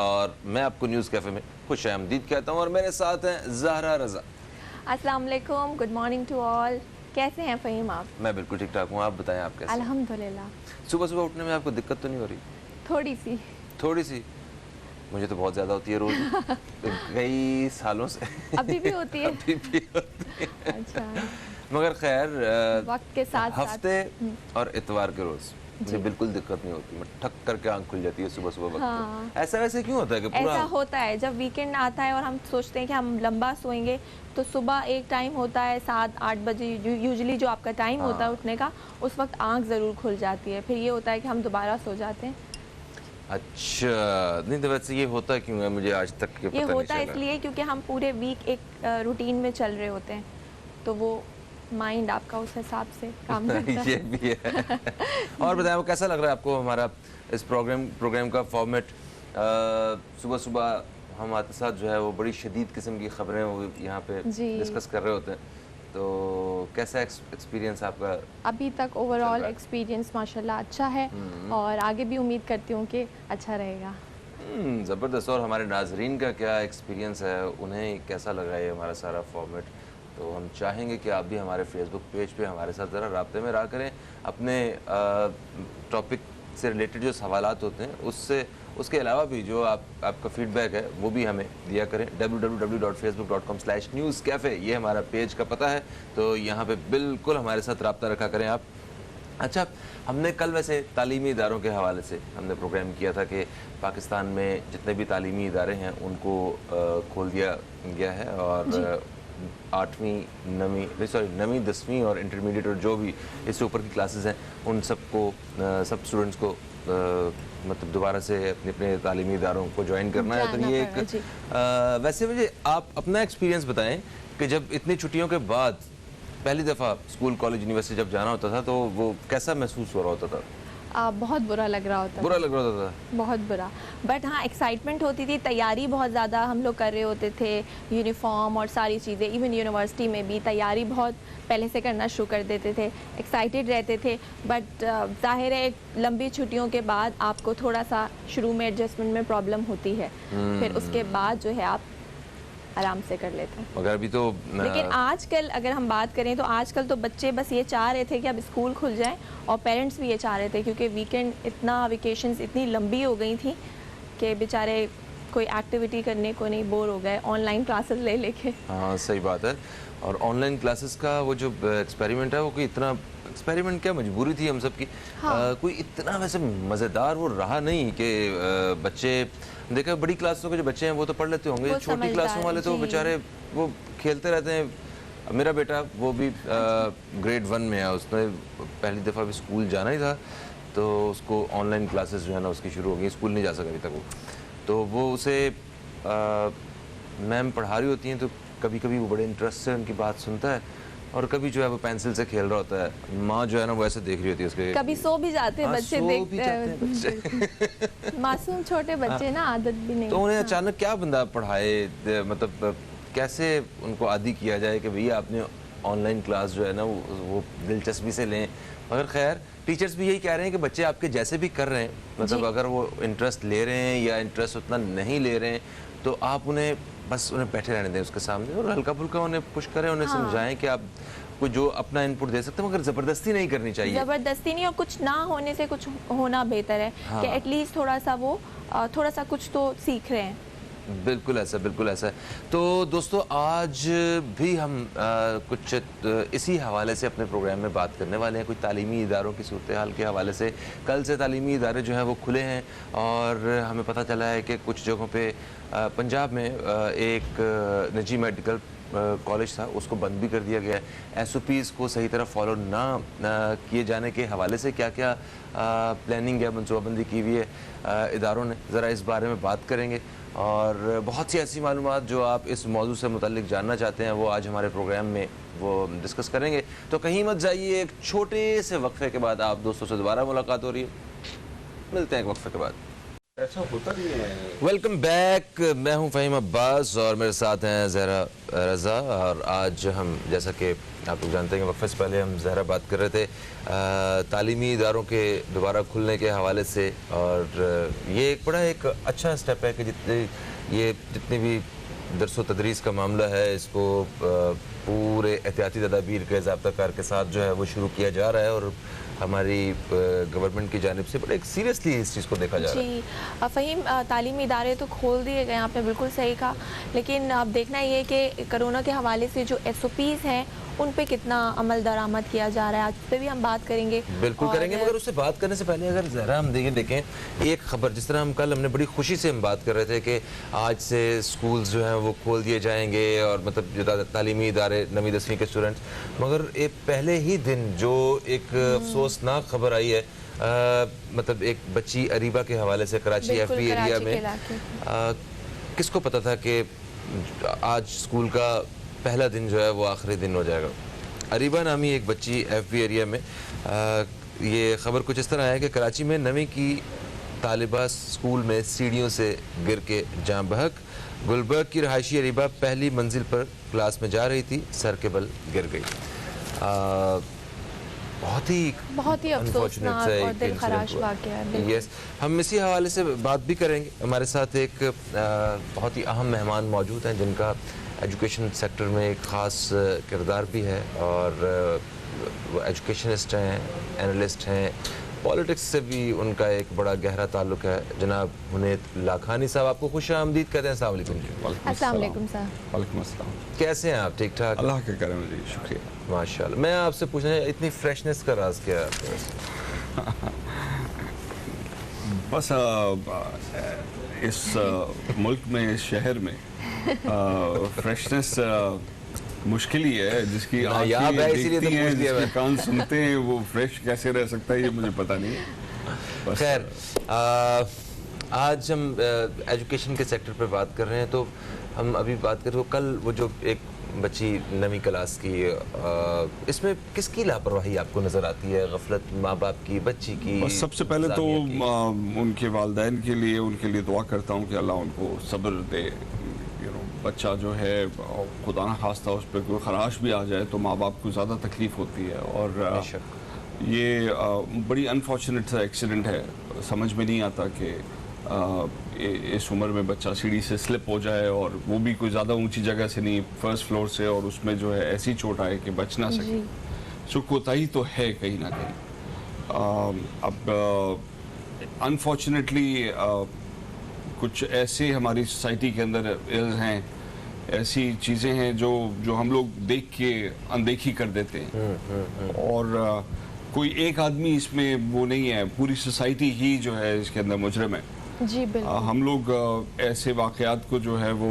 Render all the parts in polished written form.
और मैं आपको न्यूज़ कैफ़े में खुश आमदीद कहता हूँ और मेरे साथ हैं ज़हरा रज़ा। अस्सलाम वालेकुम, गुड मॉर्निंग टू ऑल। कैसे हैं फ़हीम आप? मैं बिल्कुल ठीक ठाक हूँ, आप बताएं आप कैसे? अल्हम्दुलिल्लाह। सुबह सुबह उठने में आपको दिक्कत तो नहीं हो रही? थोड़ी सी। थोड़ी सी? मुझे तो बहुत ज़्यादा होती है रोज़ कई सालों से। अभी भी होती है? अभी भी होती है। अच्छा। मगर खैर वक्त के साथ हफ्ते और इतवार के रोज़ मुझे बिल्कुल दिक्कत नहीं होती, मैं ठक करके आंख खुल जाती है सुबह सुबह वक्त हाँ। पे। ऐसा वैसे क्यों होता है कि पूरा ऐसा होता है जब वीकेंड आता है और हम सोचते हैं कि हम लंबा सोएंगे, तो सुबह एक टाइम होता है 7-8 बजे यूजुअली जो आपका टाइम होता है उठने का, उस वक्त आंख ज़रूर खुल जाती है। फिर ये होता है कि हम दोबारा सो जाते हैं। अच्छा, नहीं तो वैसे ये होता क्यों है मुझे आज तक के पता ये नहीं होता है चला। इसलिए क्योंकि हम पूरे वीक एक रूटीन में चल रहे होते हैं, तो वो माइंड आपका उस हिसाब से काम करता है। ये भी है। और बताएं वो कैसा लग रहा है आपको हमारा इस प्रोग्राम का फॉर्मेट? सुबह सुबह हमारे साथ जो है वो बड़ी शदीद किस्म की खबरें वो यहाँ पे जी। डिस्कस कर रहे होते हैं, तो कैसा एक्सपीरियंस आपका? अभी तक ओवरऑल एक्सपीरियंस माशाल्लाह अच्छा है और आगे भी उम्मीद करती हूँ कि अच्छा रहेगा। ज़बरदस्त। और हमारे नाजरीन का क्या एक्सपीरियंस है, उन्हें कैसा लगा ये हमारा सारा फॉर्मेट? तो हम चाहेंगे कि आप भी हमारे फेसबुक पेज पे हमारे साथ ज़रा राब्ते में रहा करें। अपने टॉपिक से रिलेटेड जो सवालात होते हैं उससे उसके अलावा भी जो आपका फीडबैक है वो भी हमें दिया करें। www.facebook.com/newscafe ये हमारा पेज का पता है, तो यहाँ पे बिल्कुल हमारे साथ राब्ता रखा करें आप। अच्छा, हमने कल वैसे तालीमी इदारों के हवाले से हमने प्रोग्राम किया था कि पाकिस्तान में जितने भी तालीमी इदारे हैं उनको खोल दिया गया है और 9वीं 10वीं और इंटरमीडिएट और जो भी इससे ऊपर की क्लासेस हैं उन सबको सब स्टूडेंट्स को मतलब दोबारा से अपने अपने तालीमी इदारों को ज्वाइन करना है। तो ये एक वैसे मुझे आप अपना एक्सपीरियंस बताएं कि जब इतनी छुट्टियों के बाद पहली दफ़ा स्कूल कॉलेज यूनिवर्सिटी जब जाना होता था तो वो कैसा महसूस हो रहा होता था? बहुत बुरा लग रहा होता बुरा लग रहा था? बहुत बुरा, बट हाँ एक्साइटमेंट होती थी, तैयारी बहुत ज़्यादा हम लोग कर रहे होते थे, यूनिफॉर्म और सारी चीज़ें। इवन यूनिवर्सिटी में भी तैयारी बहुत पहले से करना शुरू कर देते थे, एक्साइटेड रहते थे। बट जाहिर है लंबी छुट्टियों के बाद आपको थोड़ा सा शुरू में एडजस्टमेंट में प्रॉब्लम होती है, फिर उसके बाद जो है आप आराम से कर लेते हैं। मगर अभी तो लेकिन आजकल अगर हम बात करें तो आजकल तो बच्चे बस ये चाह रहे थे कि अब स्कूल खुल जाए और पेरेंट्स भी ये चाह रहे थे, क्योंकि वीकेंड इतना वेकेशंस इतनी लंबी हो गई थी कि बेचारे कोई एक्टिविटी करने को नहीं, बोर हो गए ऑनलाइन क्लासेस ले लेके। हाँ सही बात है। और ऑनलाइन क्लासेस का वो जो एक्सपेरिमेंट है वो कोई इतना एक्सपेरिमेंट क्या मजबूरी थी हम सब की। कोई इतना वैसे मज़ेदार वो रहा नहीं कि बच्चे देखा बड़ी क्लासों के जो बच्चे हैं वो तो पढ़ लेते होंगे, छोटी क्लासों वाले तो बेचारे वो खेलते रहते हैं। मेरा बेटा वो भी ग्रेड 1 में है, उसने पहली दफ़ा भी स्कूल जाना ही था तो उसको ऑनलाइन क्लासेस जो है ना उसकी शुरू हो गई, स्कूल नहीं जा सका अभी तक वो। तो वो उसे मैम पढ़ा रही होती हैं तो कभी कभी वो बड़े इंटरेस्ट से उनकी बात सुनता है और कभी जो है वो पेंसिल से खेल रहा होता है। माँ जो है ना वो ऐसे देख रही होती है उसके, कभी सो भी जाते हैं बच्चे, बच्चे मासूम छोटे बच्चे ना, आदत भी नहीं। तो उन्हें अचानक क्या बंदा पढ़ाए, मतलब कैसे उनको आदी किया जाए कि भैया आपने ऑनलाइन क्लास जो है ना वो दिलचस्पी से लें। मगर खैर टीचर्स भी यही कह रहे हैं कि बच्चे आपके जैसे भी कर रहे हैं, मतलब अगर वो इंटरेस्ट ले रहे हैं या इंटरेस्ट उतना नहीं ले रहे हैं तो आप उन्हें बस उन्हें बैठे रहने दें उसके सामने और हल्का फुल्का उन्हें पुश करें, उन्हें समझाएं कि आप कोई जो अपना इनपुट दे सकते हैं मगर ज़बरदस्ती नहीं करनी चाहिए। ज़बरदस्ती नहीं, और कुछ ना होने से कुछ होना बेहतर है कि एटलीस्ट थोड़ा सा वो थोड़ा सा कुछ तो सीख रहे हैं। बिल्कुल ऐसा, बिल्कुल ऐसा है। तो दोस्तों आज भी हम कुछ इसी हवाले से अपने प्रोग्राम में बात करने वाले हैं, कुछ तालीमी इदारों की सूरत हाल के हवाले से। कल से तालीमी इदारे जो हैं वो खुले हैं और हमें पता चला है कि कुछ जगहों पे पंजाब में एक निजी मेडिकल कॉलेज था उसको बंद भी कर दिया गया है। SOPs को सही तरह फॉलो ना किए जाने के हवाले से क्या क्या प्लानिंग या मनसूबाबंदी की हुई है इदारों ने, ज़रा इस बारे में बात करेंगे। और बहुत सी ऐसी मालूमात जो आप इस मौजू से मुतल्लिक जानना चाहते हैं वो आज हमारे प्रोग्राम में वो डिस्कस करेंगे। तो कहीं मत जाइए, एक छोटे से वक्फे के बाद आप दोस्तों से दोबारा मुलाकात हो रही है, मिलते हैं एक वक्फे के बाद। ऐसा होता नहीं है। वेलकम बैक, मैं हूं फ़हीम अब्बास और मेरे साथ हैं ज़हरा रज़ा। और आज हम, जैसा कि आप लोग जानते हैं कि वक्फे से पहले हम ज़हरा बात कर रहे थे तालीमी इदारों के दोबारा खुलने के हवाले से। और ये एक बड़ा एक अच्छा स्टेप है कि जितनी भी दरस व तदरीस का मामला है, इसको पूरे एहतियाती तदाबीर के ज़ाब्ता-कार के साथ जो है वो शुरू किया जा रहा है। और हमारी गवर्नमेंट की जानिब से बड़े एक सीरियसली इस चीज़ को देखा जा रहा है। जी फ़हीम, तालीमी इदारे तो खोल दिए गए, आपने बिल्कुल सही कहा, लेकिन अब देखना ये है कि कोरोना के हवाले से जो SOPs हैं उन पे कितना अमल दरामद किया जा रहा है। आज पे भी हम बात करेंगे। बिल्कुल करेंगे, मगर उससे बात करने से पहले अगर ज़रा हम देखें एक खबर, जिस तरह हम कल हमने बड़ी खुशी से हम बात कर रहे थे कि आज से स्कूल्स जो हैं वो खोल दिए जाएंगे और मतलब जो तालीमी इदारे 9वीं 10वीं के स्टूडेंट्स, मगर एक पहले ही दिन जो एक अफसोसनाक खबर आई है, मतलब एक बच्ची अरीबा के हवाले से कराची FB एरिया में, किसको पता था कि आज स्कूल का पहला दिन जो है वो आखिरी दिन हो जाएगा। अरीबा नामी एक बच्ची FB एरिया में, ये ख़बर कुछ इस तरह है कि कराची में 9वीं की तालिबा स्कूल में सीढ़ियों से गिर के जान बहक। गुलबर्ग की रहायशी अरीबा पहली मंजिल पर क्लास में जा रही थी, सर के बल गिर गई। बहुत ही अफसोसनाक और दिल खराश वाक़या है। यस, हम इसी हवाले से बात भी करेंगे। हमारे साथ एक बहुत ही अहम मेहमान मौजूद हैं जिनका एजुकेशन सेक्टर में एक ख़ास किरदार भी है, और वो एजुकेशनिस्ट हैं, एनालिस्ट हैं, पॉलिटिक्स से भी उनका एक बड़ा गहरा ताल्लुक है। जनाब हुनैत लाखानी साहब, आपको खुश आमदीद कहते हैं। अस्सलाम वालेकुम। अस्सलाम वालेकुम सर। वालेकुम अस्सलाम। कैसे हैं आप? ठीक ठाक? अल्लाह के करम जी, शुक्रिया। माशाल्लाह। मैं आपसे पूछना, इतनी फ्रेशनेस का राज क्या है आपके बस इस मुल्क में, इस शहर में फ्रेशनेस मुश्किल ही है। जिसकी आंखें देखती हैं, जिसके कान सुनते हैं, वो फ्रेश कैसे रह सकता है ये मुझे पता नहीं है। खैर, आज हम एजुकेशन के सेक्टर पे बात कर रहे हैं, तो हम अभी बात करें तो कल वो जो एक बच्ची 9वीं क्लास की, इसमें किसकी लापरवाही आपको नज़र आती है? गफलत माँ बाप की, बच्ची की? सबसे पहले तो उनके वालिदैन के लिए, उनके लिए दुआ करता हूँ कि अल्लाह उनको सब्र दे। बच्चा जो है, खुदा न खास्ता उस पर कोई खराश भी आ जाए तो माँ बाप को ज़्यादा तकलीफ़ होती है। और ये बड़ी अनफॉर्चुनेट सा एक्सीडेंट है। समझ में नहीं आता कि इस उम्र में बच्चा सीढ़ी से स्लिप हो जाए, और वो भी कोई ज़्यादा ऊंची जगह से नहीं, फर्स्ट फ्लोर से, और उसमें जो है ऐसी चोट आए कि बच ना सके। सो कोताही तो है कहीं ना कहीं। अब अनफॉर्चुनेटली कुछ ऐसे हमारी सोसाइटी के अंदर हैं, ऐसी चीज़ें हैं जो हम लोग देख के अनदेखी कर देते हैं। और कोई एक आदमी इसमें वो नहीं है, पूरी सोसाइटी ही जो है इसके अंदर मुजरिम है। जी बिल्कुल। हम लोग ऐसे वाक़यात को जो है वो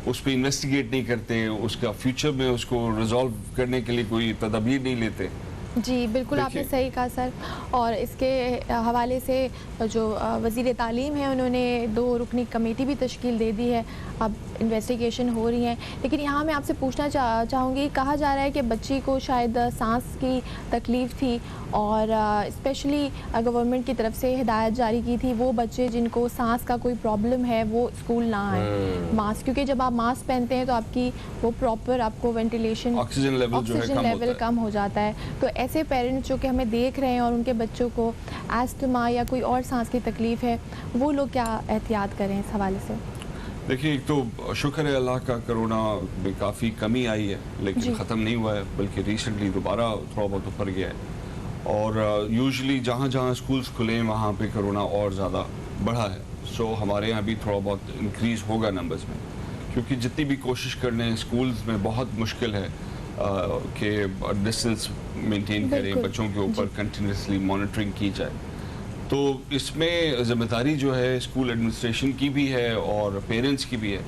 उस पर इन्वेस्टिगेट नहीं करते, उसका फ्यूचर में उसको रिजॉल्व करने के लिए कोई तदबीर नहीं लेते। जी बिल्कुल, आपने सही कहा सर। और इसके हवाले से जो वज़ीर तालीम है, उन्होंने 2 रुकनी कमेटी भी तश्कील दे दी है, अब इन्वेस्टिगेशन हो रही है। लेकिन यहाँ मैं आपसे पूछना चाहूँगी, कहा जा रहा है कि बच्ची को शायद सांस की तकलीफ़ थी, और स्पेशली गवर्नमेंट की तरफ से हिदायत जारी की थी वो बच्चे जिनको सांस का कोई प्रॉब्लम है वो स्कूल ना आए मास्क, क्योंकि जब आप मास्क पहनते हैं तो आपकी वो प्रॉपर आपको वेंटिलेशन, ऑक्सीजन लेवल कम हो जाता है। तो ऐसे पेरेंट्स जो कि हमें देख रहे हैं और उनके बच्चों को एस्थमा या कोई और सांस की तकलीफ़ है, वो लोग क्या एहतियात करें इस हवाले से? देखिए, एक तो शुक्र है अल्लाह का, कोरोना में काफ़ी कमी आई है, लेकिन ख़त्म नहीं हुआ है, बल्कि रिसेंटली दोबारा थोड़ा बहुत ऊपर गया है। और यूजुअली जहाँ जहाँ स्कूल्स खुले हैं वहाँ पे कोरोना और ज़्यादा बढ़ा है। सो हमारे यहाँ भी थोड़ा बहुत इंक्रीज़ होगा नंबर्स में, क्योंकि जितनी भी कोशिश कर लें स्कूल्स में बहुत मुश्किल है कि डिस्टेंस मेंटेन करें, बच्चों के ऊपर कंटिन्यूसली मॉनिटरिंग की जाए। तो इसमें ज़िम्मेदारी जो है स्कूल एडमिनिस्ट्रेशन की भी है और पेरेंट्स की भी है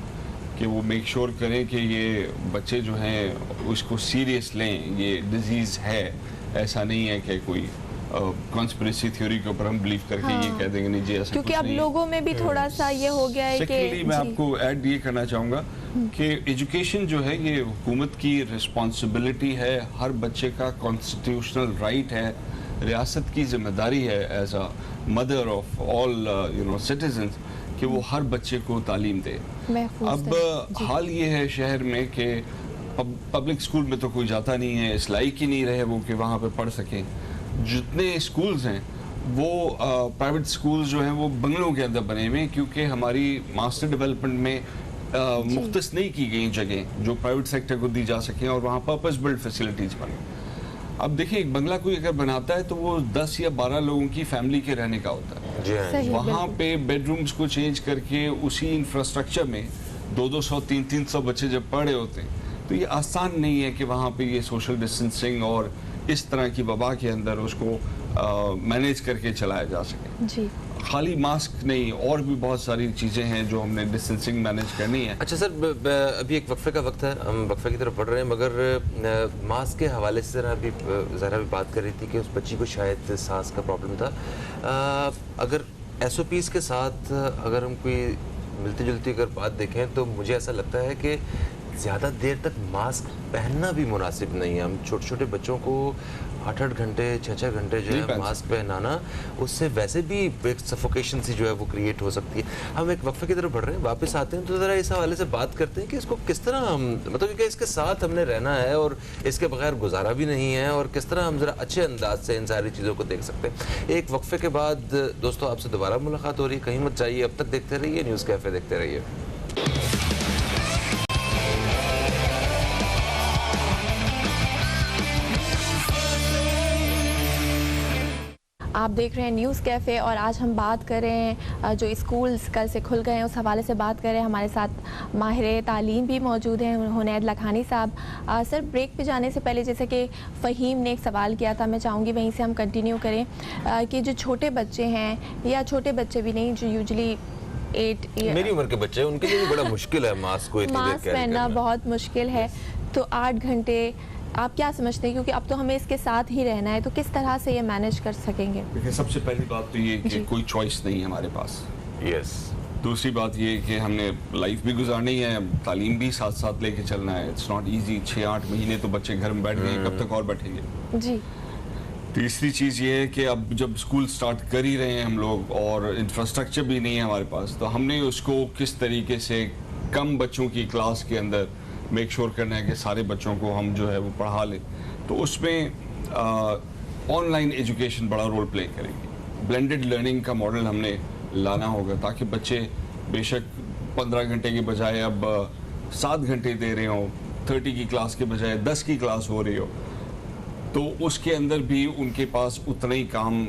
कि वो मेक श्योर करें कि ये बच्चे जो हैं उसको सीरियस लें। ये डिजीज़ है, ऐसा नहीं है कि कोई कॉन्स्पिरेसी थ्योरी के ऊपर हम बिलीव करके ये कह देंगे नहीं जी ऐसा, क्योंकि अब लोगों में भी थोड़ा सा ये हो गया है कि मैं आपको ऐड ये करना चाहूँगा कि एजुकेशन जो है ये हुकूमत की रिस्पॉन्सिबिलिटी है, हर बच्चे का कॉन्स्टिट्यूशनल राइट है रियासत की जिम्मेदारी है as a mother of all citizens कि वो हर बच्चे को तालीम दे। अब हाल ये है शहर में कि पब्लिक स्कूल में तो कोई जाता नहीं है, इस लायक ही नहीं रहे वो कि वहाँ पे पढ़ सकें। जितने स्कूल्स हैं वो प्राइवेट स्कूल्स जो हैं वो बंगलों के अंदर बने हुए हैं, क्योंकि हमारी मास्टर डेवलपमेंट में मुख्तस नहीं की गई जगह जो प्राइवेट सेक्टर को दी जा सकें और वहाँ पर्पस बिल्ड फैसिलिटीज बने। अब देखिए, एक बंगला कोई अगर बनाता है तो वो 10 या 12 लोगों की फैमिली के रहने का होता है। वहाँ पे बेडरूम्स को चेंज करके उसी इंफ्रास्ट्रक्चर में 200, 300 बच्चे जब पढ़ रहे होते हैं तो ये आसान नहीं है कि वहाँ पे ये सोशल डिस्टेंसिंग और इस तरह की वबा के अंदर उसको मैनेज करके चलाया जा सके। जी। खाली मास्क नहीं, और भी बहुत सारी चीज़ें हैं जो हमने डिस्टेंसिंग मैनेज करनी है। अच्छा सर, अभी एक वक्फे का वक्त है, हम वक्फे की तरफ बढ़ रहे हैं, मगर मास्क के हवाले से ज़रा भी बात कर रही थी कि उस बच्ची को शायद सांस का प्रॉब्लम था। अगर SOPs के साथ अगर हम कोई मिलती जुलती अगर बात देखें तो मुझे ऐसा लगता है कि ज़्यादा देर तक मास्क पहनना भी मुनासिब नहीं है। हम छोटे छोटे बच्चों को 8-8 घंटे 6-6 घंटे जो है मास्क पहनाना, उससे वैसे भी एक सफोकेशन सी जो है वो क्रिएट हो सकती है। हम एक वक्फे की तरफ बढ़ रहे हैं, वापस आते हैं तो ज़रा इस हवाले से बात करते हैं कि इसको किस तरह हम, मतलब क्योंकि इसके साथ हमने रहना है और इसके बगैर गुजारा भी नहीं है, और किस तरह हम ज़रा अच्छे अंदाज से इन सारी चीज़ों को देख सकते हैं। एक वक्फे के बाद दोस्तों आपसे दोबारा मुलाकात हो रही है, कहीं मत जाइए, अब तक देखते रहिए न्यूज़ कैफ़े, देखते रहिए। आप देख रहे हैं न्यूज़ कैफ़े और आज हम बात कर रहे हैं जो स्कूल्स कल से खुल गए हैं उस हवाले से बात कर रहे हैं। हमारे साथ माहिर तालीम भी मौजूद हैं, हुनैद लखानी साहब। सर, ब्रेक पे जाने से पहले जैसे कि फ़हीम ने एक सवाल किया था, मैं चाहूँगी वहीं से हम कंटिन्यू करें कि जो छोटे बच्चे हैं या छोटे बच्चे भी नहीं, जो यूजली 8 मेरी उम्र के बच्चे हैं, उनके लिए भी बड़ा मुश्किल है मास्क को इतनी देर कैरी पहनना, बहुत मुश्किल है। तो 8 घंटे आप क्या समझते हैं, क्योंकि अब तो हमें इसके साथ ही रहना है, तो किस तरह से ये मैनेज कर सकेंगे? देखिए, सबसे पहली बात तो ये कि कोई चॉइस नहीं है हमारे पास। यस। दूसरी बात ये कि हमने लाइफ भी गुजारनी है, तालीम भी साथ साथ लेके चलना है। It's not easy. 6-8 महीने तो बच्चे घर में बैठ गए, कब तक और बैठेंगे? जी। तीसरी चीज़ ये है कि अब जब स्कूल स्टार्ट कर ही रहे हैं हम लोग और इंफ्रास्ट्रक्चर भी नहीं है हमारे पास, तो हमने उसको किस तरीके से कम बच्चों की क्लास के अंदर मेक श्योर करना है कि सारे बच्चों को हम जो है वो पढ़ा लें। तो उसमें ऑनलाइन एजुकेशन बड़ा रोल प्ले करेगी। ब्लेंडेड लर्निंग का मॉडल हमने लाना होगा ताकि बच्चे बेशक 15 घंटे के बजाय अब 7 घंटे दे रहे हों, 30 की क्लास के बजाय 10 की क्लास हो रही हो, तो उसके अंदर भी उनके पास उतना ही काम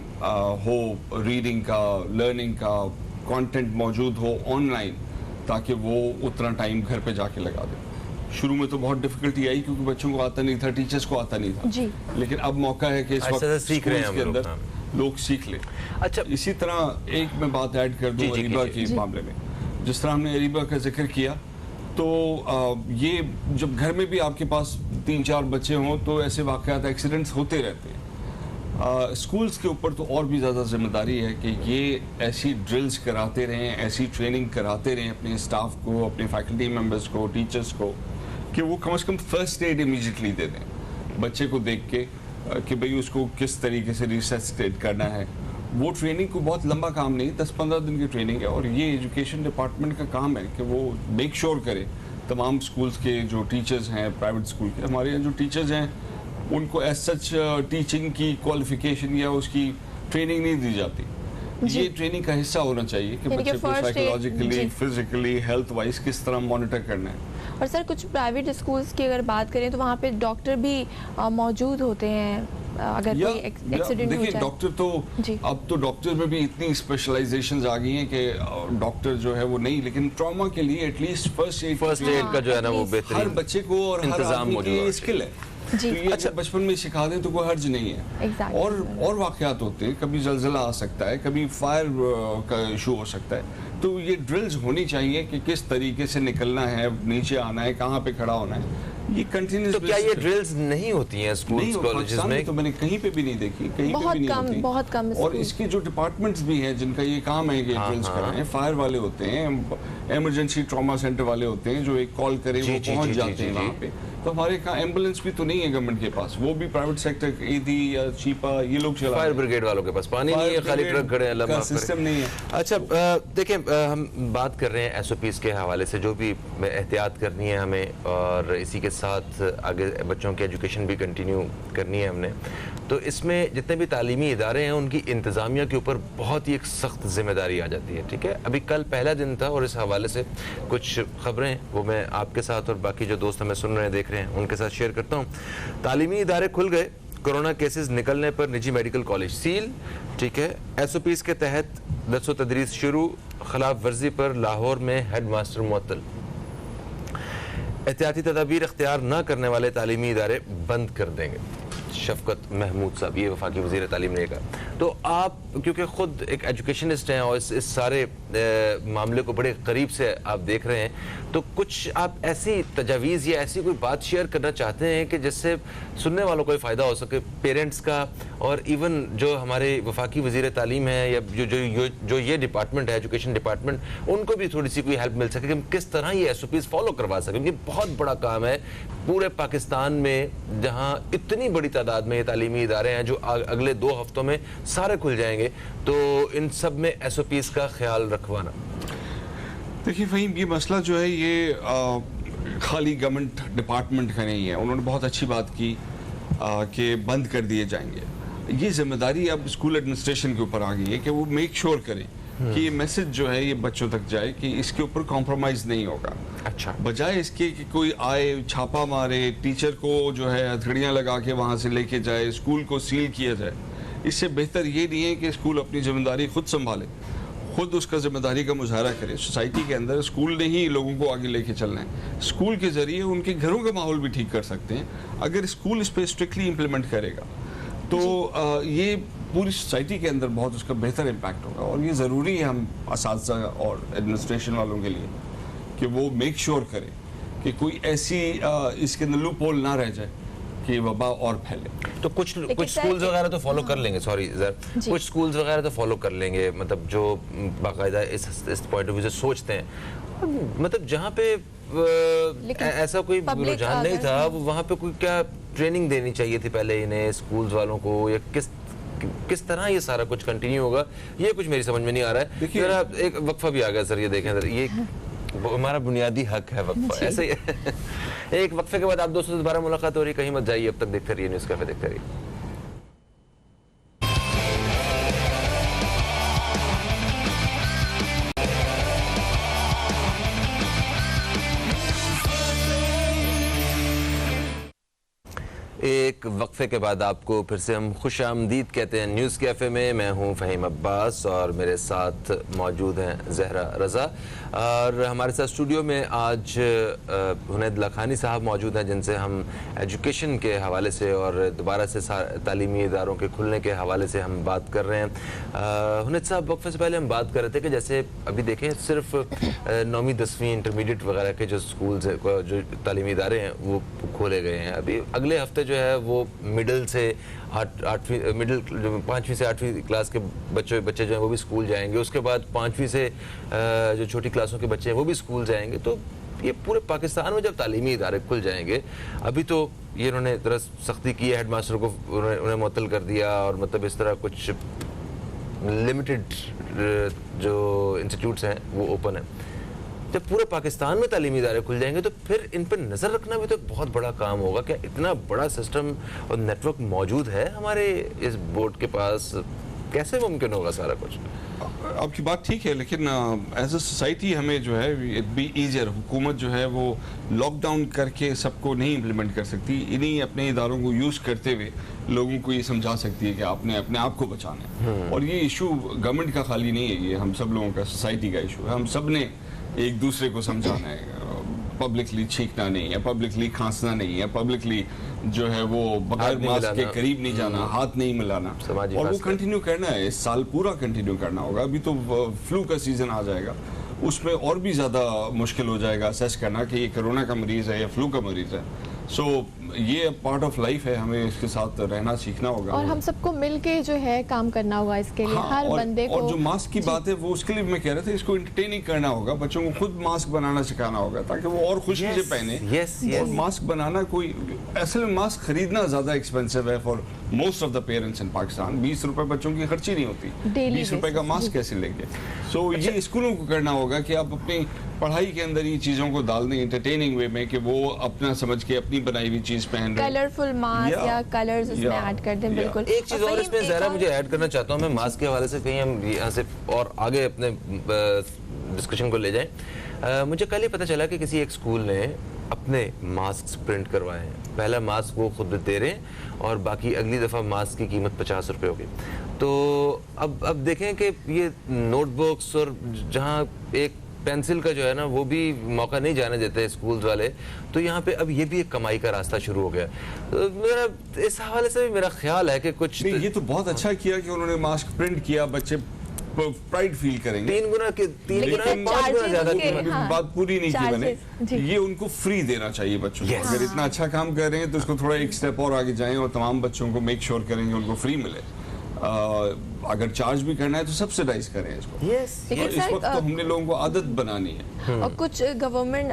हो, रीडिंग का, लर्निंग का, कंटेंट मौजूद हो ऑनलाइन, ताकि वो उतना टाइम घर पे जाके लगा दें। शुरू में तो बहुत डिफिकल्टी आई क्योंकि बच्चों को आता नहीं था, टीचर्स को आता नहीं था जी। लेकिन अब मौका है कि इस वक्त सीख रहे हैं के अंदर लोग सीख लें। अच्छा, इसी तरह एक मैं बात ऐड कर दूं अरीबा के मामले में। जिस तरह हमने अरीबा का जिक्र किया, तो ये जब घर में भी आपके पास 3-4 बच्चे हों तो ऐसे वाक़यात, एक्सीडेंट्स होते रहते हैं। स्कूल्स के ऊपर तो और भी ज़्यादा जिम्मेदारी है कि ये ऐसी ड्रिल्स कराते रहें, ऐसी ट्रेनिंग कराते रहें अपने स्टाफ को, अपने फैकल्टी मेंबर्स को, टीचर्स को, कि वो कम से कम फर्स्ट एड इमीडिएटली दे दें बच्चे को देख के कि भाई उसको किस तरीके से रिससिटेट करना है। वो ट्रेनिंग को बहुत लंबा काम नहीं, 10-15 दिन की ट्रेनिंग है, और ये एजुकेशन डिपार्टमेंट का काम है कि वो मेक श्योर करे तमाम स्कूल्स के जो टीचर्स हैं, प्राइवेट स्कूल के, हमारे यहाँ जो टीचर्स हैं उनको एज सच टीचिंग की क्वालिफिकेशन या उसकी ट्रेनिंग नहीं दी जाती। ये ट्रेनिंग का हिस्सा होना चाहिए कि बच्चे को साइकोलॉजिकली, फिजिकली, हेल्थ वाइज किस तरह मॉनिटर करना है। और सर, कुछ प्राइवेट स्कूल्स की अगर बात करें तो वहाँ पे डॉक्टर भी मौजूद होते हैं अगर कोई एक्सीडेंट हो जाए। डॉक्टर तो अब तो डॉक्टर में भी इतनी स्पेशलाइजेशंस आ गई हैं कि डॉक्टर जो है वो नहीं, लेकिन ट्रॉमा के लिए एटलीस्ट फर्स्ट एड का जो है ना वो बेहतरीन हर बच्चे को और हर आदमी की स्किल है। जी। तो ये अच्छा बचपन में सिखा दें तो कोई हर्ज नहीं है। exactly. और वाकयात होते हैं, कभी जलजला आ सकता है, कभी फायर का इशू हो सकता है, तो ये ड्रिल्स होनी चाहिए कि किस तरीके से निकलना है, नीचे आना है, कहाँ पे खड़ा होना है। ये कंटिन्यूस। तो क्या ये ड्रिल्स नहीं होती हैं स्कूल्स कॉलेजेस में? तो मैंने कहीं पे भी नहीं देखी, कहीं पे भी नहीं होती। बहुत कम। और इसके जो डिपार्टमेंट्स भी हैं जिनका ये काम है कि ड्रिल्स कराएं, फायर वाले होते हैं, इमरजेंसी ट्रॉमा सेंटर वाले होते हैं जो एक कॉल करें वो पहुंच जाते हैं वहाँ पे। तो हमारे यहाँ एम्बुलेंस भी तो नहीं है गवर्नमेंट के पास, वो भी प्राइवेट सेक्टर ईदी या चीपा ये लोग चला। फायर ब्रिगेड वालों के पास पानी नहीं है, खाली ट्रक खड़े हैं, अल्लाह माफ करे। सिस्टम नहीं है। अच्छा देखें, हम बात कर रहे हैं SOPs के हवाले से, जो भी एहतियात करनी है हमें, और इसी के साथ आगे बच्चों की एजुकेशन भी कंटिन्यू करनी है हमने। तो इसमें जितने भी तालीमी इदारे हैं उनकी इंतज़ामिया के ऊपर बहुत ही एक सख्त जिम्मेदारी आ जाती है, ठीक है। अभी कल पहला दिन था और इस हवाले से कुछ ख़बरें वो मैं आपके साथ और बाकी जो दोस्त हमें सुन रहे हैं, देख रहे हैं, उनके साथ शेयर करता हूँ। तालीमी इदारे खुल गए, कोरोना केसेस निकलने पर निजी मेडिकल कॉलेज सील, ठीक है। SOPs के तहत दर्स व तदरीस शुरू, खिलाफ वर्जी पर लाहौर में हेड मास्टर मुअत्तल। एहतियाती तदाबीर इख्तियार न करने वाले तालीमी इदारे बंद कर देंगे, शफकत महमूद साहब, ये वफाकी वज़ीर तालीम ने कहा। तो आप क्योंकि ख़ुद एक एजुकेशनिस्ट हैं और इस सारे मामले को बड़े करीब से आप देख रहे हैं, तो कुछ आप ऐसी तजावीज़ या ऐसी कोई बात शेयर करना चाहते हैं कि जिससे सुनने वालों को फ़ायदा हो सके, पेरेंट्स का, और इवन जो हमारे वफाकी वज़ीर तालीम है या जो ये डिपार्टमेंट है, एजुकेशन डिपार्टमेंट, उनको भी थोड़ी सी कोई हेल्प मिल सके कि हम किस तरह ये SOPs फॉलो करवा सकें, क्योंकि बहुत बड़ा काम है पूरे पाकिस्तान में, जहाँ इतनी बड़ी तादाद में ये तालीमी इदारे हैं जो अगले 2 हफ्तों में सारे खुल जाएंगे, तो इन सब में SOPs का ख्याल रखवाना। देखिए फ़हीम, ये मसला जो है ये खाली गवर्नमेंट डिपार्टमेंट का नहीं है। उन्होंने बहुत अच्छी बात की कि बंद कर दिए जाएंगे। ये जिम्मेदारी अब स्कूल एडमिनिस्ट्रेशन के ऊपर आ गई है कि वो मेक श्योर करें कि ये मैसेज जो है ये बच्चों तक जाए कि इसके ऊपर कॉम्प्रोमाइज़ नहीं होगा। अच्छा, बजाय इसके कि कोई आए छापा मारे, टीचर को जो है हथकड़ियाँ लगा के वहाँ से लेके जाए, स्कूल को सील किया जाए, इससे बेहतर ये नहीं है कि स्कूल अपनी जिम्मेदारी खुद संभाले, खुद उसका जिम्मेदारी का मुजाहरा करे। सोसाइटी के अंदर स्कूल ने ही लोगों को आगे लेके चलना है। स्कूल के ज़रिए उनके घरों का माहौल भी ठीक कर सकते हैं अगर स्कूल इस पर स्ट्रिक्टली इम्प्लीमेंट करेगा, तो ये पूरी सोसाइटी के अंदर बहुत उसका बेहतर इम्पैक्ट होगा। और ये ज़रूरी है हम असातिज़ा और एडमिनिस्ट्रेशन वालों के लिए कि वो मेक श्योर करें कि कोई ऐसी इसके अंदर लूप होल ना रह जाए कि वबा और फैले। तो कुछ स्कूल्स वगैरह तो फॉलो कर लेंगे, सॉरी सर, कुछ स्कूल्स वगैरह तो फॉलो कर लेंगे, मतलब जो बाकायदा इस पॉइंट ऑफ व्यू से सोचते हैं, मतलब जहाँ पे ऐसा कोई रुझान नहीं था, वहाँ पे कोई क्या ट्रेनिंग देनी चाहिए थी पहले इन्हें स्कूल्स वालों को, या किस तरह ये सारा कुछ कंटिन्यू होगा, ये कुछ मेरी समझ में नहीं आ रहा है। जरा एक वक्फा भी आ गया सर, ये देखें सर, ये हमारा बुनियादी हक है वक्फा, ऐसे ही एक वक्फे के बाद आप दोस्तों से दोबारा मुलाकात हो रही, कहीं मत जाइए, अब तक देखते रहिए न्यूज़ कैफे, देखते रहिए। एक वक्फे के बाद आपको फिर से हम खुश आमदीद कहते हैं न्यूज़ कैफ़े में। मैं हूं फ़हीम अब्बास और मेरे साथ मौजूद हैं ज़हरा रज़ा, और हमारे साथ स्टूडियो में आज हुनैद लखानी साहब मौजूद हैं, जिनसे हम एजुकेशन के हवाले से और दोबारा से तालीमी इदारों के खुलने के हवाले से हम बात कर रहे हैं। हुनैद साहब, वक्फे से पहले हम बात कर रहे थे कि जैसे अभी देखें सिर्फ 9वीं 10वीं इंटरमीडिएट वगैरह के जो स्कूल्स हैं, जो तालीमी इदारे हैं, वो खोले गए हैं। अभी अगले हफ्ते जो है वो मिडिल से 5वीं से 8वीं क्लास के बच्चे जो हैं वो भी स्कूल जाएंगे, उसके बाद 5वीं से जो छोटी क्लासों के बच्चे हैं वो भी स्कूल जाएंगे। तो ये पूरे पाकिस्तान में जब तालीमी इदारे खुल जाएंगे, अभी तो ये इन्होंने तरह सख्ती की है, हेड मास्टर को उन्हें मुअत्तल कर दिया, और मतलब इस तरह कुछ लिमिटेड जो इंस्टीट्यूट्स हैं वो ओपन है। जब पूरे पाकिस्तान में तालीमी इदारे खुल जाएंगे तो फिर इन पर नज़र रखना भी तो बहुत बड़ा काम होगा। क्या इतना बड़ा सिस्टम और नेटवर्क मौजूद है हमारे इस बोर्ड के पास, कैसे मुमकिन होगा सारा कुछ? आपकी बात ठीक है, लेकिन एज अ सोसाइटी हमें जो है इट बी ईजियर, हुकूमत जो है वो लॉकडाउन करके सबको नहीं इम्प्लीमेंट कर सकती, इन्हीं अपने इदारों को यूज़ करते हुए लोगों को ये समझा सकती है कि आपने अपने आप को बचाना है। और ये इशू गवर्नमेंट का खाली नहीं है, ये हम सब लोगों का, सोसाइटी का इशू है। हम सब ने एक दूसरे को समझाना है, पब्लिकली छींकना नहीं है, पब्लिकली खांसना नहीं है, पब्लिकली जो है वो बगैर मास्क के करीब नहीं जाना, हाथ नहीं मिलाना, और वो कंटिन्यू करना है, इस साल पूरा कंटिन्यू करना होगा। अभी तो फ्लू का सीजन आ जाएगा, उसमें और भी ज़्यादा मुश्किल हो जाएगा असेस करना कि ये कोरोना का मरीज़ है या फ्लू का मरीज़ है। सो ये पार्ट ऑफ लाइफ है, हमें इसके साथ रहना सीखना होगा। और हम सबको मिलके जो है काम करना होगा इसके लिए। हाँ, हर बंदे को। और जो मास्क की बात है वो उसके लिए मैं कह रहा था, इसको इंटरटेनिंग करना होगा, बच्चों को खुद मास्क बनाना सिखाना होगा ताकि वो और खुशी से पहने। और मास्क बनाना कोई, असल में मास्क खरीदना ज्यादा एक्सपेंसिव है for most of the parents इन पाकिस्तान। 20 रुपए बच्चों की खर्ची नहीं होती, 20 रुपए का मास्क कैसे लेंगे? सो ये स्कूलों को करना होगा कि आप अपनी पढ़ाई के अंदर ये चीजों को डाल दें इंटरटेनिंग वे में, कि वो अपना समझ के अपनी बनाई हुई चीज पहन रहे हैं, कलरफुल मास्क या कलर्स उसमें ऐड कर दें। बिल्कुल। एक चीज और इसमें ज़रा मुझे ऐड करना चाहता हूँ मैं मास्क के हवाले से, कहीं हम यहाँ से और आगे अपने डिस्कशन को ले जाएं। मुझे कल ही पता चला कि किसी एक स्कूल ने अपने मास्क प्रिंट करवाए हैं। पहला मास्क वो खुद दे रहे हैं और बाकी अगली दफ़ा मास्क की कीमत 50 रुपये होगी। तो अब देखें कि ये नोटबुक्स और जहाँ एक पेंसिल का जो है ना वो भी मौका नहीं जाने देते स्कूल्स वाले, तो यहाँ पे अब ये भी एक कमाई का रास्ता शुरू हो गया। तो मेरा इस हवाले से भी मेरा ख्याल है कि कुछ ये तो बहुत अच्छा किया कि उन्होंने मास्क प्रिंट किया, बच्चे प्राइड फील करेंगे। 3 गुना 5 गुना ज्यादा कीमत। बात पूरी नहीं की मैंने, ये उनको फ्री देना चाहिए बच्चों को। अगर इतना अच्छा काम कर रहे हैं तो उसको थोड़ा एक स्टेप और आगे जाएं और तमाम बच्चों को मेक श्योर करेंगे उनको फ्री मिले। अगर चार्ज भी करना है तो सब्सिडाइज करें इसको। इस वक्त तो हमने लोगों को आदत बनानी है। और कुछ गवर्नमेंट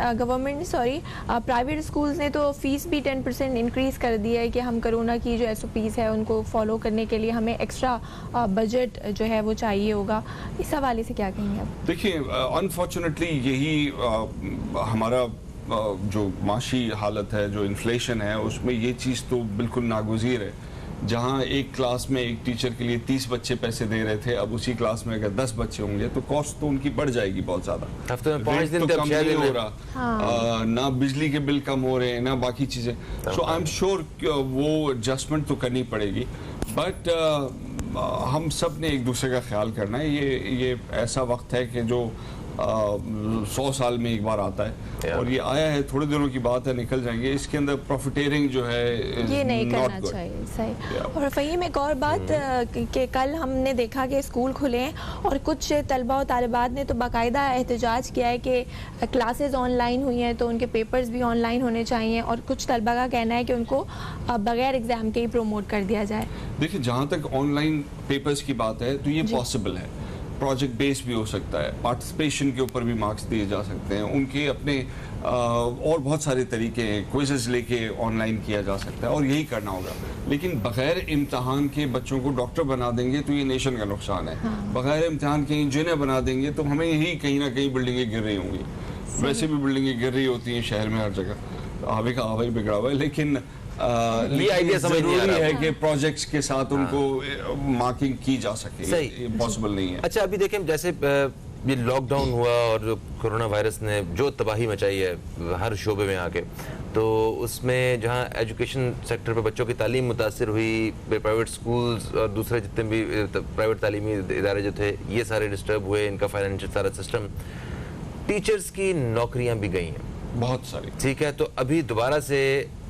प्राइवेट स्कूल्स ने तो फीस भी 10% इंक्रीज कर दी है कि हम कोरोना की जो SOPs है उनको फॉलो करने के लिए हमें एक्स्ट्रा बजट जो है वो चाहिए होगा। इस हवाले से क्या कहेंगे आप? देखिए, अनफॉर्चुनेटली यही हमारा जो माशी हालत है, जो इन्फ्लेशन है, उसमें ये चीज़ तो बिल्कुल नागुज़ीर है। जहाँ एक क्लास में एक टीचर के लिए 30 बच्चे पैसे दे रहे थे, अब उसी क्लास में अगर 10 बच्चे होंगे तो कॉस्ट तो उनकी बढ़ जाएगी बहुत ज्यादा। हफ्ते में 5 दिन तो कम नहीं हो रहा, ना बिजली के बिल कम हो रहे हैं, ना बाकी चीजें। सो आई एम श्योर वो एडजस्टमेंट तो करनी पड़ेगी, बट हम सब ने एक दूसरे का ख्याल करना है। ये ऐसा वक्त है कि जो 100 साल में एक बार आता है और ये आया है, थोड़े दिनों की बात है, निकल जाएंगे। इसके अंदर प्रॉफिटेरिंग जो है ये नहीं करना चाहिए। सही। और फ़हीम, एक और बात कि कल हमने देखा कि स्कूल खुले हैं और कुछ तलबा और तालिबात ने तो बाकायदा एहतजाज किया है कि क्लासेस ऑनलाइन हुई हैं तो उनके पेपर्स भी ऑनलाइन होने चाहिए, और कुछ तलबा का कहना है कि उनको बगैर एग्ज़ाम के ही प्रमोट कर दिया जाए। देखिए, जहाँ तक ऑनलाइन पेपर्स की बात है तो ये पॉसिबल है, प्रोजेक्ट बेस भी हो सकता है, पार्टिसिपेशन के ऊपर भी मार्क्स दिए जा सकते हैं, उनके अपने और बहुत सारे तरीके हैं, क्विज़ेस लेके ऑनलाइन किया जा सकता है और यही करना होगा। लेकिन बगैर इम्तहान के बच्चों को डॉक्टर बना देंगे तो ये नेशन का नुकसान है। बगैर इम्तहान के इंजीनियर बना देंगे तो हमें यही कहीं ना कहीं बिल्डिंगें गिर रही होंगी। वैसे भी बिल्डिंगें गिर रही होती हैं शहर में हर जगह, आवे का आवा ही बिगड़ा हुआ है। लेकिन ये आइडिया समझ नहीं आ रहा है कि प्रोजेक्ट्स के साथ उनको मार्किंग की जा सके, ये पॉसिबल नहीं है। अच्छा, अभी देखें जैसे ये लॉकडाउन हुआ और जो कोरोना वायरस ने जो तबाही मचाई है हर शोबे में आके, तो उसमें जहाँ एजुकेशन सेक्टर पे बच्चों की तालीम मुतासिर हुई, प्राइवेट स्कूल्स और दूसरे जितने भी प्राइवेट तालीमी इदारे जो थे ये सारे डिस्टर्ब हुए, इनका फाइनेंशियल सारा सिस्टम, टीचर्स की नौकरियाँ भी गई हैं बहुत सारी। ठीक है, तो अभी दोबारा से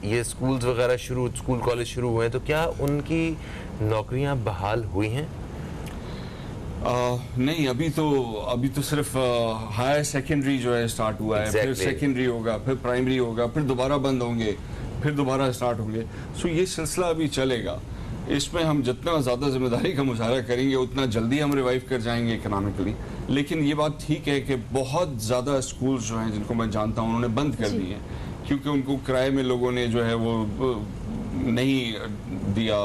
ये स्कूल्स वगैरह स्कूल कॉलेज शुरू हुए हैं, तो क्या उनकी नौकरियां बहाल हुई हैं? नहीं, अभी तो सिर्फ हायर सेकेंडरी जो है स्टार्ट हुआ है, फिर सेकेंडरी होगा, फिर प्राइमरी होगा, फिर दोबारा बंद होंगे, फिर दोबारा स्टार्ट होंगे। सो ये सिलसिला अभी चलेगा। इसमें हम जितना ज़्यादा जिम्मेदारी का मुजाहरा करेंगे उतना जल्दी हम रिवाइव कर जाएंगे इकनॉमिकली। लेकिन ये बात ठीक है कि बहुत ज़्यादा स्कूल्स जो हैं जिनको मैं जानता हूँ उन्होंने बंद कर दिए हैं, क्योंकि उनको किराए में लोगों ने जो है वो नहीं दिया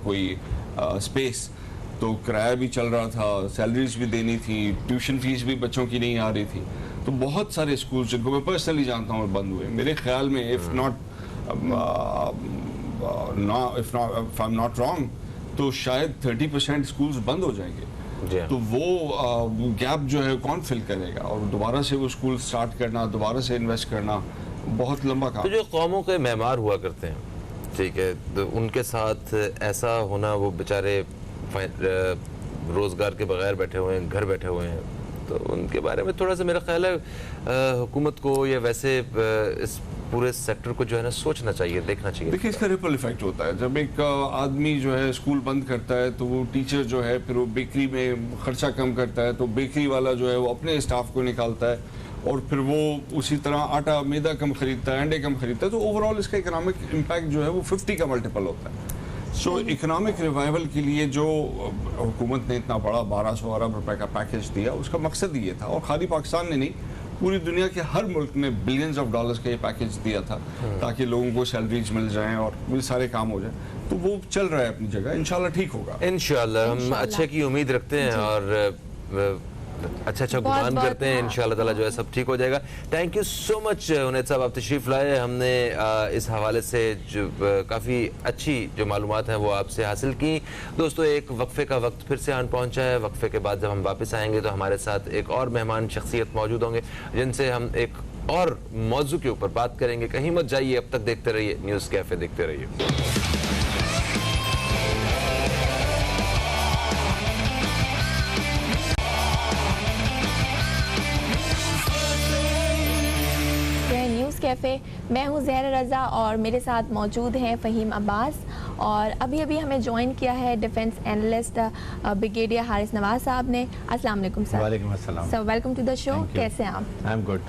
कोई स्पेस, तो किराया भी चल रहा था, सैलरीज भी देनी थी, ट्यूशन फीस भी बच्चों की नहीं आ रही थी। तो बहुत सारे स्कूल जिनको मैं पर्सनली जानता हूँ बंद हुए। मेरे ख्याल में if I am not wrong तो शायद 30% स्कूल्स बंद हो जाएंगे। तो वो गैप जो है कौन फिल करेगा, और दोबारा से वो स्कूल स्टार्ट करना, दोबारा से इन्वेस्ट करना बहुत लंबा काम। तो जो कौमों के मेहमान हुआ करते हैं, ठीक है, तो उनके साथ ऐसा होना, वो बेचारे रोज़गार के बगैर बैठे हुए हैं, घर बैठे हुए हैं, तो उनके बारे में थोड़ा सा मेरा ख्याल है हुकूमत को या वैसे इस पूरे सेक्टर को जो है ना सोचना चाहिए, देखना चाहिए। देखिए, इसका रिपल इफेक्ट होता है। जब एक आदमी जो है स्कूल बंद करता है तो वो टीचर जो है फिर वो बेकरी में खर्चा कम करता है, तो बेकरी वाला जो है वो अपने स्टाफ को निकालता है और फिर वो उसी तरह आटा मैदा कम खरीदता है, अंडे कम खरीदता है, तो ओवरऑल इसका इकोनॉमिक इम्पैक्ट जो है वो 50 का मल्टीपल होता है। सो इकोनॉमिक रिवाइवल के लिए जो हुकूमत ने इतना बड़ा 1200 अरब रुपए का पैकेज दिया, उसका मकसद ये था, और खाली पाकिस्तान ने नहीं, पूरी दुनिया के हर मुल्क ने बिलियंस ऑफ डॉलर्स का ये पैकेज दिया था ताकि लोगों को सैलरीज मिल जाएं और ये सारे काम हो जाए। तो वो चल रहा है अपनी जगह, इंशाल्लाह ठीक होगा। इंशाल्लाह हम अच्छे की उम्मीद रखते हैं और अच्छा गुमान करते हैं। इंशाल्लाह ताला जो है सब ठीक हो जाएगा। थैंक यू सो मच उनैद साहब, आप तशरीफ लाए। हमने इस हवाले से जो काफ़ी अच्छी जो मालूमात हैं वो आपसे हासिल की। दोस्तों, एक वक्फे का वक्त फिर से आन पहुंचा है। वक्फे के बाद जब हम वापस आएंगे तो हमारे साथ एक और मेहमान शख्सियत मौजूद होंगे जिनसे हम एक और मौजू के ऊपर बात करेंगे। कहीं मत जाइए, अब तक देखते रहिए न्यूज़ कैफ़े, देखते रहिए। कैफ़े, मैं हूँ ज़हरा रज़ा और मेरे साथ मौजूद हैं फ़हीम अब्बास, और अभी अभी हमें ज्वाइन किया है defence analyst brigadier Haris Nawaz साहब ने। अस्सलाम वालेकुम सर। वालेकुम अस्सलाम sir, welcome to the show. कैसे हैं आप? I am good.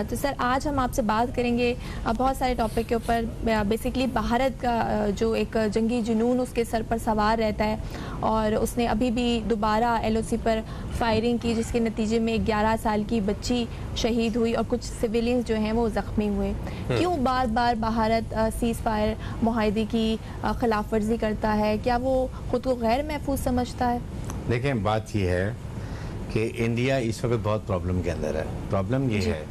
तो सर, आज हम आपसे बात करेंगे बहुत सारे टॉपिक के ऊपर। बेसिकली भारत का जो एक जंगी जुनून उसके सर पर सवार रहता है, और उसने अभी भी दोबारा LOC पर फायरिंग की जिसके नतीजे में 11 साल की बच्ची शहीद हुई और कुछ सिविलियंस जो हैं वो ज़ख्मी हुए। क्यों बार बार भारत सीज़ फायर मुआहदे की खिलाफ वर्जी करता है? क्या वो ख़ुद को गैर महफूज समझता है? देखें, बात ये है कि इंडिया इस वक्त बहुत प्रॉब्लम के अंदर है। प्रॉब्लम ये है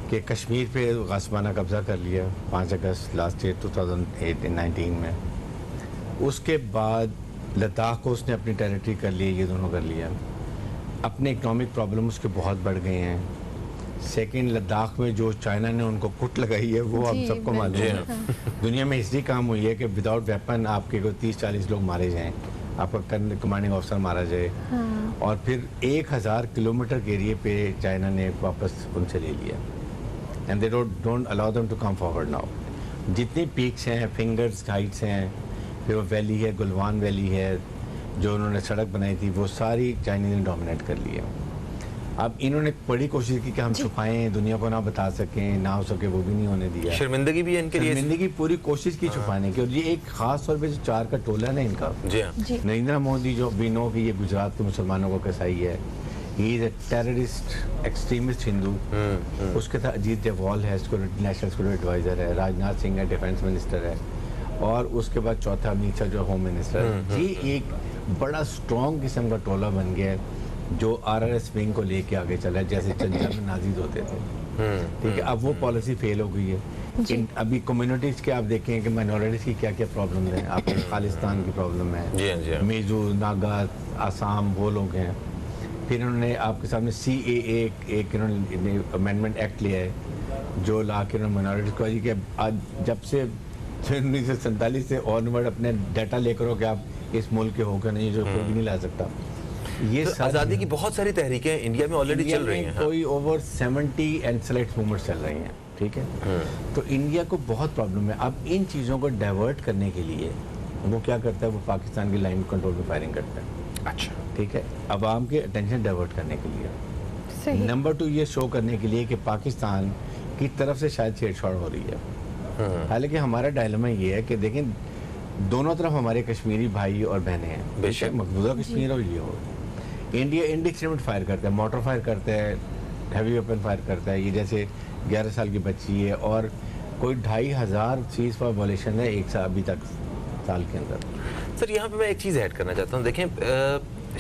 कि कश्मीर पे गासबाना कब्ज़ा कर लिया 5 अगस्त लास्ट ईयर 2019 में। उसके बाद लद्दाख को उसने अपनी टेरिटरी कर लिया, ये दोनों कर लिया। अपने इकनॉमिक प्रॉब्लम उसके बहुत बढ़ गए हैं। सेकंड, लद्दाख में जो चाइना ने उनको कुट लगाई है वो हम सबको मालूम है। दुनिया में हिस्ट्री काम हुई है कि विदाउट वेपन आपके को 30-40 लोग मारे जाएँ, आपका कमांडिंग ऑफिसर मारा जाए, और फिर 1000 किलोमीटर के एरिए पे चाइना ने वापस उनसे ले लिया। And they don't allow them to come forward now. जितनी पीक्स हैं, फिंगर्स हाइट्स हैं, फिर वो वैली है, गुलवान वैली है, जो उन्होंने सड़क बनाई थी, वो सारी चाइनीज ने डोमिनेट कर लिया। अब इन्होंने बड़ी कोशिश की कि हम छुपाएं, दुनिया को ना बता सकें, ना हो सके, वो भी नहीं होने दिया। शर्मिंदगी भी है इनके लिए, शर्मिंदगी पूरी कोशिश की छुपाने की। और ये एक खास तौर पे जो 4 का टोला है ना इनका, नरेंद्र मोदी, जो वी नो कि ये गुजरात के मुसलमानों को कसाई है, he is a terrorist extremist Hindu. उसके साथ अजीत डोवाल है, नेशनल सिक्योरिटी एडवाइजर है, राजनाथ सिंह है, डिफेंस मिनिस्टर है, और उसके बाद चौथा अमित शाह जो होम मिनिस्टर है। ये एक बड़ा स्ट्रॉन्ग किस्म का टोला बन गया है जो RRS विंग को लेके आगे चला है, जैसे चंचल में नाजिद होते थे। ठीक है, अब वो पॉलिसी फेल हो गई है। अभी कम्युनिटीज़ के आप देखें कि माइनॉरिटीज़ की क्या क्या प्रॉब्लम है। आपके खालिस्तान की प्रॉब्लम है, मेजू, नागा, आसाम, वो लोग हैं। फिर उन्होंने आपके सामने CAA एक इन्होंने अमेंडमेंट एक्ट लिया है जो ला के उन्होंने माइनॉरिटीज़ को कि आज जब से 1947 से ऑनवर्ड अपने डाटा लेकर हो कि आप इस मुल्क के होकर नहीं, जो कोई भी नहीं ला सकता। ये तो आज़ादी की बहुत सारी तहरीकें इंडिया में ऑलरेडी चल रही हैं। कोई ओवर 70 एंड मूवमेंट चल रही हैं। ठीक है, तो इंडिया को बहुत प्रॉब्लम है। अब इन चीज़ों को डाइवर्ट करने के लिए वो क्या करता है, वो पाकिस्तान की लाइन कंट्रोल में फायरिंग करता है। अच्छा, ठीक है, अवाम के अटेंशन डाइवर्ट करने के लिए। नंबर 2, ये शो करने के लिए कि पाकिस्तान की तरफ से शायद छेड़छाड़ हो रही है। हालांकि हमारा डायलेमा ये है कि देखें, दोनों तरफ हमारे कश्मीरी भाई और बहनें हैं, बेशक मकबूजा कश्मीर और ये हो। इंडिया इंडिस्क्रिमिनेट फायर करता है, मोटर फायर करता है, हैवी वेपन फायर करता है। ये जैसे 11 साल की बच्ची है, और कोई 2500 सीज फायर वॉलेशन है एक साल अभी तक साल के अंदर। सर, यहाँ पे मैं एक चीज़ ऐड करना चाहता हूँ। देखें,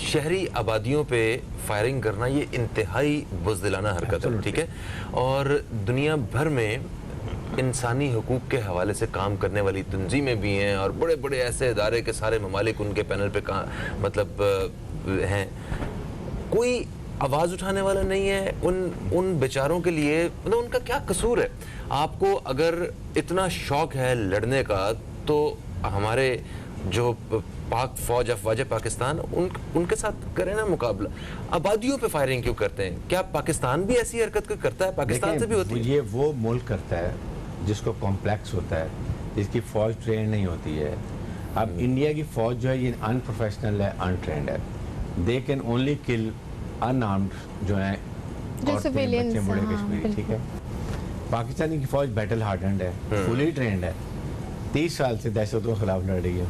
शहरी आबादियों पे फायरिंग करना ये इंतहाई बुज़दिलाना हरकत है। ठीक है, और दुनिया भर में इंसानी हुकूक के हवाले से काम करने वाली तंजीमें भी हैं, और बड़े बड़े ऐसे इदारे के सारे ममालिक उनके पैनल पे मतलब हैं। कोई आवाज़ उठाने वाला नहीं है उन बेचारों के लिए। मतलब उनका क्या कसूर है? आपको अगर इतना शौक है लड़ने का, तो हमारे जो पाक फौज अफवाज पाकिस्तान उनके साथ करें ना मुकाबला। आबादियों पे फायरिंग क्यों करते हैं? क्या पाकिस्तान भी ऐसी हरकत करता है? पाकिस्तान से भी होती है? ये वो मुल्क करता है जिसको कॉम्प्लेक्स होता है, जिसकी फौज ट्रेन नहीं होती है। अब इंडिया की फौज जो है ये अनप्रोफेशनल है, अनट्रेंड है। They can only kill unarmoured जो है जो civilians, बच्चे बूढ़े हाँ, कश्मीरी, ठीक है। पाकिस्तानी की फौज बैटल हार्डेंड है, फुली ट्रेंड है, 30 साल से दहशतों के खिलाफ लड़ रही है।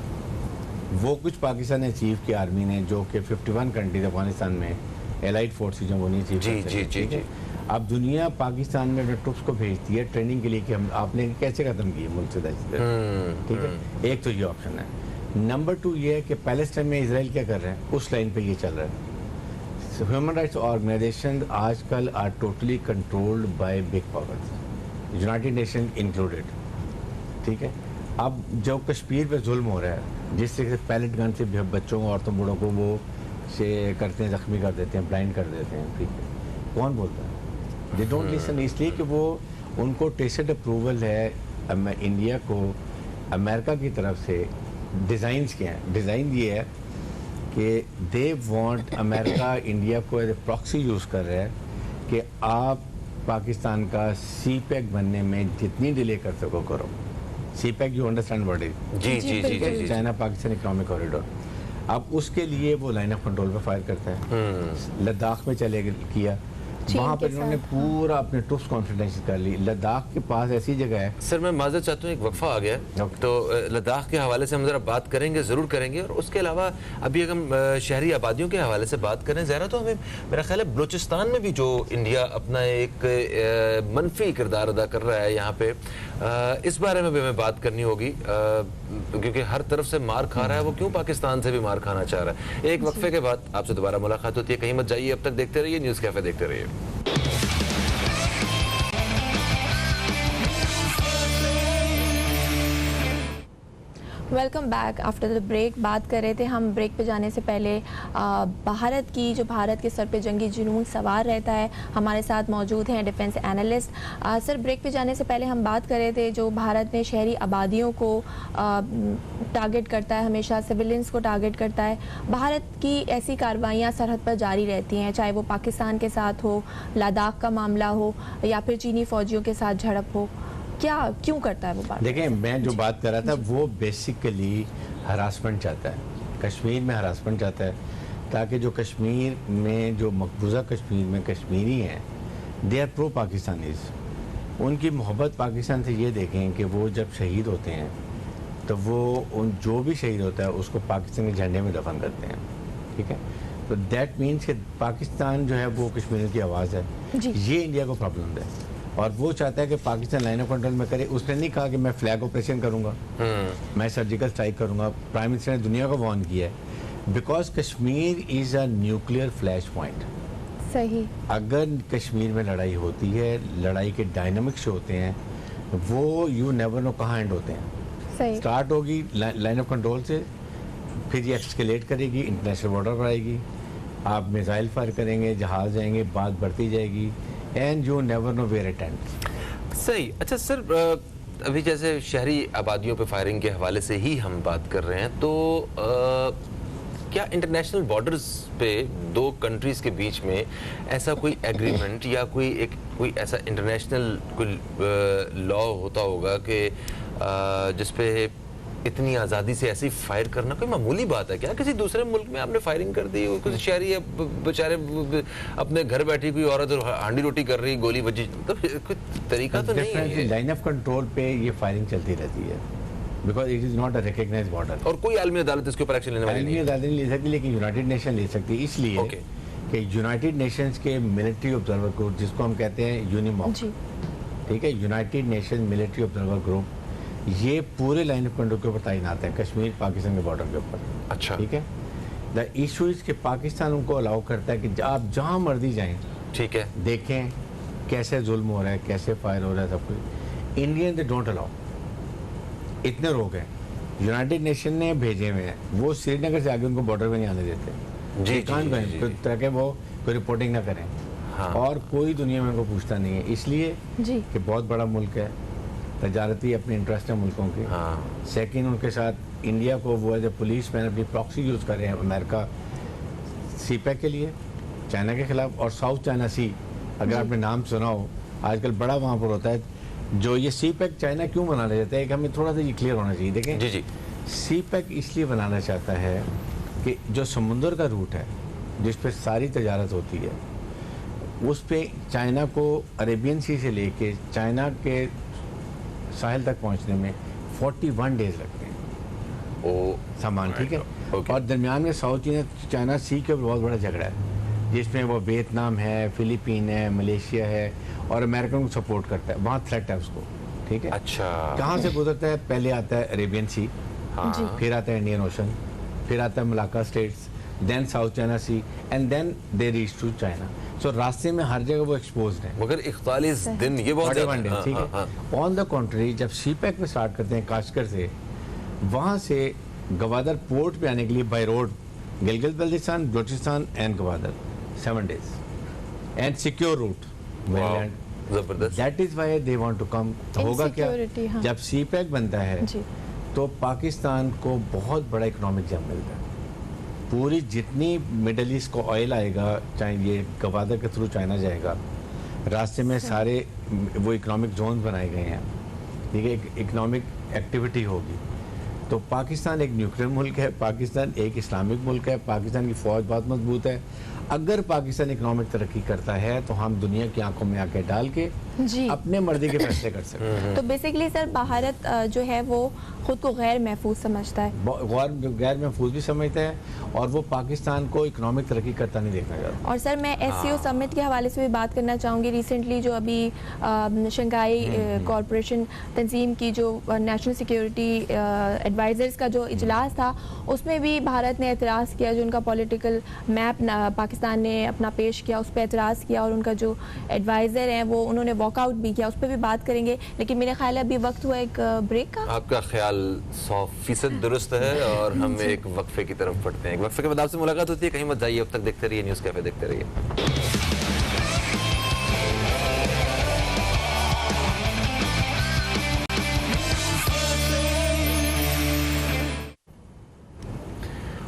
वो कुछ पाकिस्तान ने अचीव किया आर्मी ने, जो कि 51 कंट्रीज अफगानिस्तान में एलाइड फोर्सेज जो वो नहीं अचीव कर सके, ठीक है। अब दुनिया पाकिस्तान में अपने ट्रुप्स को भेजती है ट्रेनिंग के लिए कि हम आपने कैसे खत्म किए मुल्क से दहशत, ठीक है। एक तो ये ऑप्शन है। नंबर 2 ये है कि पैलेस्टाइन में इजराइल क्या कर रहे हैं, उस लाइन पे ये चल रहा है। ह्यूमन राइट्स ऑर्गेनाइजेशन आजकल are totally controlled by big powers, United Nation included, ठीक है। अब जो कश्मीर पे जुल्म हो रहा है, जिस तरह से पैलेट गन से बच्चों औरतों बूढ़ों को वो से करते हैं, जख्मी कर देते हैं, ब्लाइंड कर देते हैं, ठीक है। कौन बोलता है? दे डोंट लिसन, इसलिए कि वो उनको टेसिड अप्रूवल है इंडिया को अमेरिका की तरफ से डिज़ाइंस के हैं। डिज़ाइन ये है कि दे वांट अमेरिका इंडिया को एज ए प्रॉक्सी यूज़ कर रहा है कि आप पाकिस्तान का CPEC बनने में जितनी डिले कर सको करो। CPEC you understand what is? जी जी जी जी, चाइना पाकिस्तान इकोनॉमिक कॉरिडोर। अब उसके लिए वो लाइन ऑफ कंट्रोल पे फायर करता है। लद्दाख में चले किया, वहाँ पर इन्होंने पूरा अपने ट्रुप्स कॉन्फिडेंशियल कर ली। लद्दाख के पास ऐसी जगह है। सर मैं माजरत चाहता हूँ, एक वक्फा आ गया है, तो लद्दाख के हवाले से हम जरा बात करेंगे, ज़रूर करेंगे। और उसके अलावा अभी अगर हम शहरी आबादियों के हवाले से बात करें ज़रा, तो हमें मेरा ख्याल है बलूचिस्तान में भी जो इंडिया अपना एक मनफी किरदार अदा कर रहा है यहाँ पे, इस बारे में भी हमें बात करनी होगी, क्योंकि हर तरफ से मार खा रहा है वो, क्यों पाकिस्तान से भी मार खाना चाह रहा है। एक वक्फे के बाद आपसे दोबारा मुलाकात होती है, कहीं मत जाइए, अब तक देखते रहिए न्यूज़ कैफे, देखते रहिए। Welcome back after the break. बात कर रहे थे हम ब्रेक पे जाने से पहले भारत की, जो भारत के सर पे जंगी जुनून सवार रहता है। हमारे साथ मौजूद हैं डिफेंस एनालिस्ट। सर ब्रेक पे जाने से पहले हम बात कर रहे थे, जो भारत में शहरी आबादियों को टारगेट करता है, हमेशा सिविलियंस को टारगेट करता है। भारत की ऐसी कार्रवाइयाँ सरहद पर जारी रहती हैं, चाहे वो पाकिस्तान के साथ हो, लद्दाख का मामला हो, या फिर चीनी फौजियों के साथ झड़प हो। क्या क्यों करता है वो बात? देखिए, मैं जो बात कर रहा था वो बेसिकली हरासमेंट चाहता है, कश्मीर में हरासमेंट चाहता है, ताकि जो कश्मीर में जो मकबूजा कश्मीर में कश्मीरी हैं, दे आर प्रो पाकिस्तानीज, उनकी मोहब्बत पाकिस्तान से ये देखें कि वो जब शहीद होते हैं तो वो उन जो भी शहीद होता है उसको पाकिस्तान के झंडे में दफन करते हैं, ठीक है। तो दैट मीन्स कि पाकिस्तान जो है वो कश्मीर की आवाज़ है। ये इंडिया को प्रॉब्लम है और वो चाहता है कि पाकिस्तान लाइन ऑफ कंट्रोल में करे। उसने नहीं कहा कि मैं फ्लैग ऑपरेशन करूंगा, मैं सर्जिकल स्ट्राइक करूंगा। प्राइम मिनिस्टर ने दुनिया को वार्न किया है, because Kashmir is a nuclear flash point. सही। अगर कश्मीर में लड़ाई होती है, लड़ाई के डायनामिक्स होते हैं वो यू नेवर नो कहाँ एंड होते हैं। सही। स्टार्ट होगी लाइन ऑफ कंट्रोल से, फिर ये एक्सकेलेट करेगी, इंटरनेशनल बॉर्डर पर आएगी, आप मिसाइल फायर करेंगे, जहाज जाएंगे, बात बढ़ती जाएगी, and you never know where it ends. सही। अच्छा सर, अभी जैसे शहरी आबादियों पे फायरिंग के हवाले से ही हम बात कर रहे हैं, तो क्या इंटरनेशनल बॉर्डर्स पे दो कंट्रीज़ के बीच में ऐसा कोई एग्रीमेंट या कोई ऐसा इंटरनेशनल कोई लॉ होता होगा कि जिस पे इतनी आज़ादी से ऐसी फायर करना कोई मामूली बात है क्या? किसी दूसरे मुल्क में आपने फायरिंग कर दी, कुछ शहरी बेचारे अपने घर बैठी कोई औरत हांडी रोटी कर रही, गोली बजी, तो कोई तरीका तो नहीं है। लाइन ऑफ कंट्रोल पे ये फायरिंग चलती रहती है, because it is not a recognised border. और कोई आलमी अदालत इसके ऊपर एक्शन लेने वाली नहीं है। अदालत नहीं ले सकती, लेकिन यूनाइटेड नेशन ले सकती है, इसलिए कि यूनाइटेड नेशंस के मिलिट्री ऑब्जर्वर ग्रुप, जिसको हम कहते हैं यूनिमॉक, ठीक है, United nation military observer group, ये पूरे लाइन ऑफ कंट्रोल के ऊपर तैनात है कश्मीर पाकिस्तान के बॉर्डर के ऊपर। अच्छा, ठीक है। द इशू इज कि पाकिस्तान उनको अलाउ करता है कि आप जहाँ मर्जी जाएं, ठीक है, देखें कैसे जुल्म हो रहा है, कैसे फायर हो रहा है, सब कुछ। इंडियन दे डोंट अलाउ, इतने रोक हैं, यूनाइटेड नेशन ने भेजे हुए हैं, वो श्रीनगर से आगे उनको बॉर्डर पे नहीं आने देते जी, ताकि वो कोई रिपोर्टिंग ना करें। हाँ। और कोई दुनिया में उनको पूछता नहीं है, इसलिए कि बहुत बड़ा मुल्क है, तजारती अपने इंटरेस्ट है मुल्कों के। हाँ। सेकेंड, उनके साथ इंडिया को वो एज ए पुलिस मैन अपनी प्रॉक्सी यूज़ कर रहे हैं, अमेरिका CPEC के लिए चाइना के खिलाफ, और साउथ चाइना सी, अगर आपने नाम सुना हो, आजकल बड़ा वहाँ पर होता है। जो ये CPEC चाइना क्यों बनाना चाहता है, एक हमें थोड़ा सा ये क्लियर होना चाहिए। देखें जी, CPEC इसलिए बनाना चाहता है कि जो समुंदर का रूट है जिस पर सारी तजारत होती है, उस पे चाइना को अरेबियन सी से लेके चाइना के साहिल तक पहुंचने में 41 डेज लगते हैं ओ सामान, ठीक है। Okay. और दरमियान में साउथ चाइना सी के ऊपर बहुत बड़ा झगड़ा है, जिसमें वो वियतनाम है, फिलीपीन है, मलेशिया है, और अमेरिका को सपोर्ट करता है, वहाँ थ्रेट है उसको, ठीक है। अच्छा, कहाँ से गुजरता है? पहले आता है अरेबियन सी, हाँ, फिर आता है इंडियन ओशन, फिर आता है Malacca straits, then South China Sea, and then they reach to China. So रास्ते में हर जगह वो एक्सपोज है। मगर 41 दिन ये बहुत ज़्यादा 41 है। days, ठीक है। ऑन द कॉन्ट्री, जब सी पैक में स्टार्ट करते हैं काशकर से, वहाँ से गवादर पोर्ट पे आने के लिए by road Gilgit Baltistan, Balochistan and Gwadar 7 days and secure route Maryland. जबरदस्त। That is why they want to come. होगा क्या, Insecurity, हाँ। जब सी पैक बनता है जी। तो पाकिस्तान को बहुत बड़ा इकोनॉमिक जम मिलता है। पूरी जितनी मिडल ईस्ट को ऑयल आएगा, चाहे ये गवादर के थ्रू चाइना जाएगा, रास्ते में सारे वो इकोनॉमिक जोन बनाए गए हैं, ठीक है, इकोनॉमिक एक्टिविटी होगी। तो पाकिस्तान एक न्यूक्लियर मुल्क है, पाकिस्तान एक इस्लामिक मुल्क है, पाकिस्तान की फ़ौज बहुत मजबूत है। अगर पाकिस्तान इकोनॉमिक तरक्की करता है तो हम दुनिया की आंखों में आंखें डाल के जी। अपने मर्जी के फैसले कर सकते हैं। तो बेसिकली सर भारत जो है वो खुद को गैर महफूज समझता है, गैर महफूज भी समझता है, और वो पाकिस्तान को इकोनॉमिक तरक्की करता नहीं देखना चाहता। और सर मैं एससीओ समिट के हवाले से भी बात करना चाहूँगी। रिसेंटली जो अभी शंघाई कॉरपोरेशन तंजीम की जो नेशनल सिक्योरिटी एडवाइज़र्स का जो इजलास था, उसमें भी भारत ने एतराज़ किया, जो उनका पॉलिटिकल मैप पाकिस्तान ने अपना पेश किया, उस पर एतराज़ किया, और उनका जो एडवाइज़र हैं वो उन्होंने वॉकआउट भी किया। उस पर भी बात करेंगे, लेकिन मेरे ख्याल है अभी वक्त हुआ एक ब्रेक का। आपका ख्याल 100% दुरुस्त है, और हम एक वक्फे की तरफ बढ़ते हैं। एक वक्फे के बाद आपसे मुलाकात होती है, कहीं मत जाइए, अब तक देखते रहिए न्यूज़ कैफे, देखते रहिए।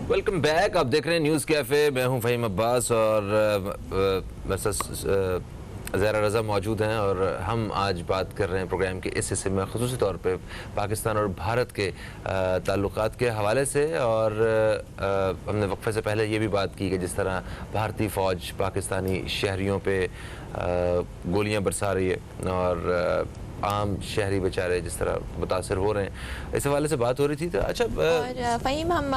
वेलकम बैक, आप देख रहे हैं न्यूज़ कैफे। मैं हूं फ़हीम अब्बास और ज़हरा रज़ा मौजूद हैं, और हम आज बात कर रहे हैं प्रोग्राम के इस हिस्से में ख़ुसूसी तौर पे पाकिस्तान और भारत के ताल्लुकात के हवाले से। और हमने वक्फे से पहले ये भी बात की कि जिस तरह भारतीय फ़ौज पाकिस्तानी शहरियों पे गोलियां बरसा रही है, और आम शहरी बेचारे जिस तरह मुतासर हो रहे हैं, इस हवाले से बात हो रही थी। तो अच्छा, और फ़हीम हम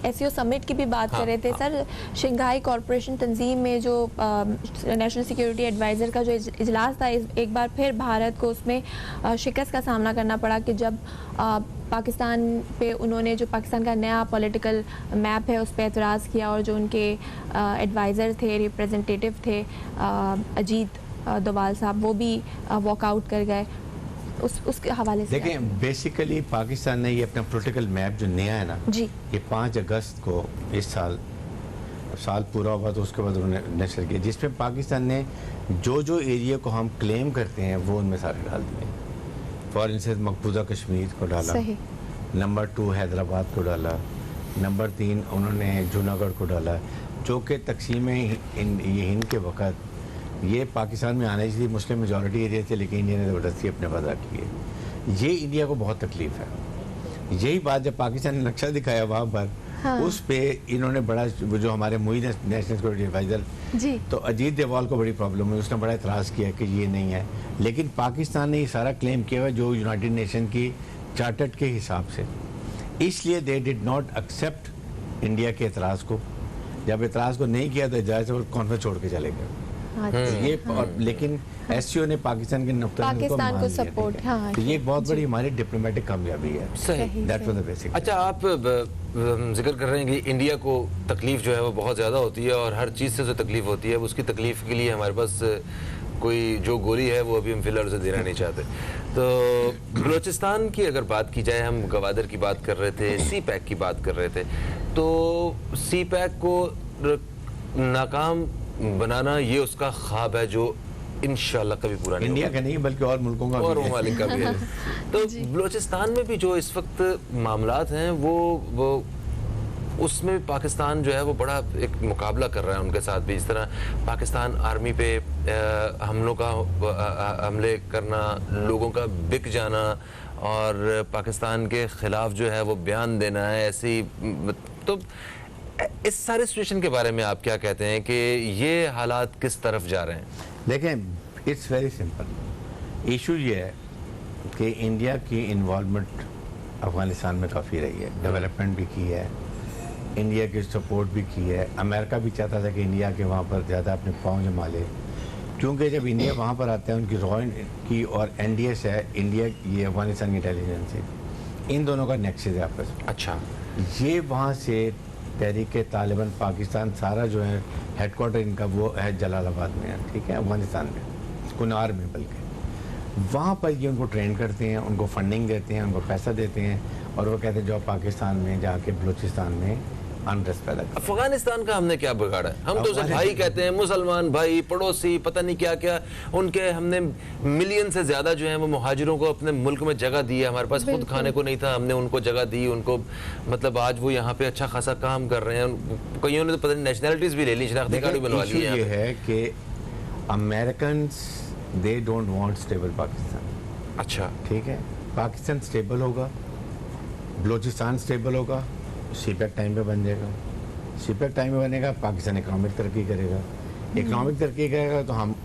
एससीओ समिट की भी बात कर रहे थे सर। शंघाई कॉरपोरेशन तंजीम में जो नेशनल सिक्योरिटी एडवाइज़र का जो इजलास था, एक बार फिर भारत को उसमें शिकस्त का सामना करना पड़ा कि जब पाकिस्तान पे उन्होंने जो पाकिस्तान का नया पॉलिटिकल मैप है उस पर एतराज़ किया, और जो उनके एडवाइज़र थे, रिप्रेजेंटेटिव थे अजीत दोवाल साहब, वो भी वॉकआउट कर गए। उसके हवाले से देखें, बेसिकली पाकिस्तान ने ये अपना पॉलिटिकल मैप जो नया है ना जी, ये 5 अगस्त को इस साल पूरा हुआ, तो उसके बाद उन्होंने नशर किया, जिसमें पाकिस्तान ने जो एरिया को हम क्लेम करते हैं वो उनमें सारे डाल दिए। फॉर इंस्टेंस मकबूजा कश्मीर को डाला, नंबर 2 हैदराबाद को डाला, नंबर 3 उन्होंने जूनागढ़ को डाला, जो कि तकसीम हिंद के वक़्त ये पाकिस्तान में आने चाहिए, मुस्लिम मेजॉरिटी एरिया थे, लेकिन इंडिया ने ज़बरदस्ती अपने पास रखी है। ये इंडिया को बहुत तकलीफ है। यही बात जब पाकिस्तान ने नक्शा दिखाया वहाँ पर, हाँ। उस पे इन्होंने बड़ा, जो हमारे मुईद नेशनल सिक्योरिटी एडवाइज़र जी, तो अजीत डोवाल को बड़ी प्रॉब्लम हुई, उसने बड़ा एतराज़ किया कि ये नहीं है, लेकिन पाकिस्तान ने ये सारा क्लेम किया हुआ जो यूनाइटेड नेशन की चार्टर्ड के हिसाब से, इसलिए they did not accept India के एतराज़ को। जब एतराज़ को नहीं किया तो जाहिर से कॉन्फ्रेंस छोड़ के चले गए। ये लेकिन एससीओ ने पाकिस्तान के पाकिस्तान को सपोर्ट, हाँ, तो ये एक बहुत बड़ी हमारी डिप्लोमेटिक कामयाबी है। सही, दैट वाज द बेसिक। अच्छा, आप जिक्र कर रहे हैं कि इंडिया को तकलीफ जो है वो बहुत ज़्यादा होती है, और हर चीज़ से जो तकलीफ होती है उसकी तकलीफ के लिए हमारे पास कोई जो गोली है वो अभी हम फिलहाल उसे देना नहीं चाहते। तो बलूचिस्तान की अगर बात की जाए, हम गवादर की बात कर रहे थे, सी पैक की बात कर रहे थे, तो सी पैक को नाकाम बनाना ये उसका ख्वाब है जो इंशाल्लाह कभी पूरा नहीं इंडिया का नहीं बल्कि और मुल्कों का और ममालिक का भी है। तो बलूचिस्तान में भी जो इस वक्त मामलात हैं वो उसमें पाकिस्तान जो है वो बड़ा एक मुकाबला कर रहा है उनके साथ भी। इस तरह पाकिस्तान आर्मी पे हमले करना, लोगों का बिक जाना, और पाकिस्तान के ख़िलाफ़ जो है वो बयान देना है ऐसी। तो इस सारे सिचुएशन के बारे में आप क्या कहते हैं कि ये हालात किस तरफ जा रहे हैं? देखें, इट्स वेरी सिंपल। इशू ये है कि इंडिया की इन्वॉल्वमेंट अफ़गानिस्तान में काफ़ी रही है, डेवलपमेंट भी की है, इंडिया की सपोर्ट भी की है। अमेरिका भी चाहता था कि इंडिया के वहाँ पर ज़्यादा अपने पाँव जमा ले, क्योंकि जब इंडिया वहाँ पर आता है, उनकी रॉ की और NDS है, इंडिया ये अफ़गानिस्तान की इंटेलिजेंस है, इन दोनों का नेक्सस है आपस में। अच्छा, ये वहाँ से तहरीक तालिबान पाकिस्तान सारा जो है हेडक्वार्टर इनका वो है जलालाबाद में है, ठीक है, अफ़गानिस्तान में, कुनार में, बल्कि वहाँ पर ये उनको ट्रेन करते हैं, उनको फंडिंग देते हैं, उनको पैसा देते हैं, और वो कहते हैं जो पाकिस्तान में जाके बलूचिस्तान में अनरेस्ट पैदा कर। अफगानिस्तान का हमने क्या बिगाड़ा है? हम तो उसे भाई कहते हैं, मुसलमान भाई, पड़ोसी, पता नहीं क्या क्या, उनके हमने मिलियन से ज्यादा जो है वो मुहाजिरों को अपने मुल्क में जगह दी है। हमारे पास खुद खाने को नहीं था, हमने उनको जगह दी, उनको मतलब आज वो यहाँ पे अच्छा खासा काम कर रहे हैं। कईयों ने तो पता नहीं नेशनलिटीज भी ले ली, शनाख्ती कार्ड भी बनवा ली है। ये है कि American they don't want stable Pakistan. अच्छा, ठीक है, पाकिस्तान स्टेबल होगा, बलूचिस्तान स्टेबल होगा, सीपैक टाइम पे बन जाएगा, सीपैक टाइम पे बनेगा, पाकिस्तान इकनॉमिक तरक्की करेगा, इकनॉमिक तरक्की करेगा तो हम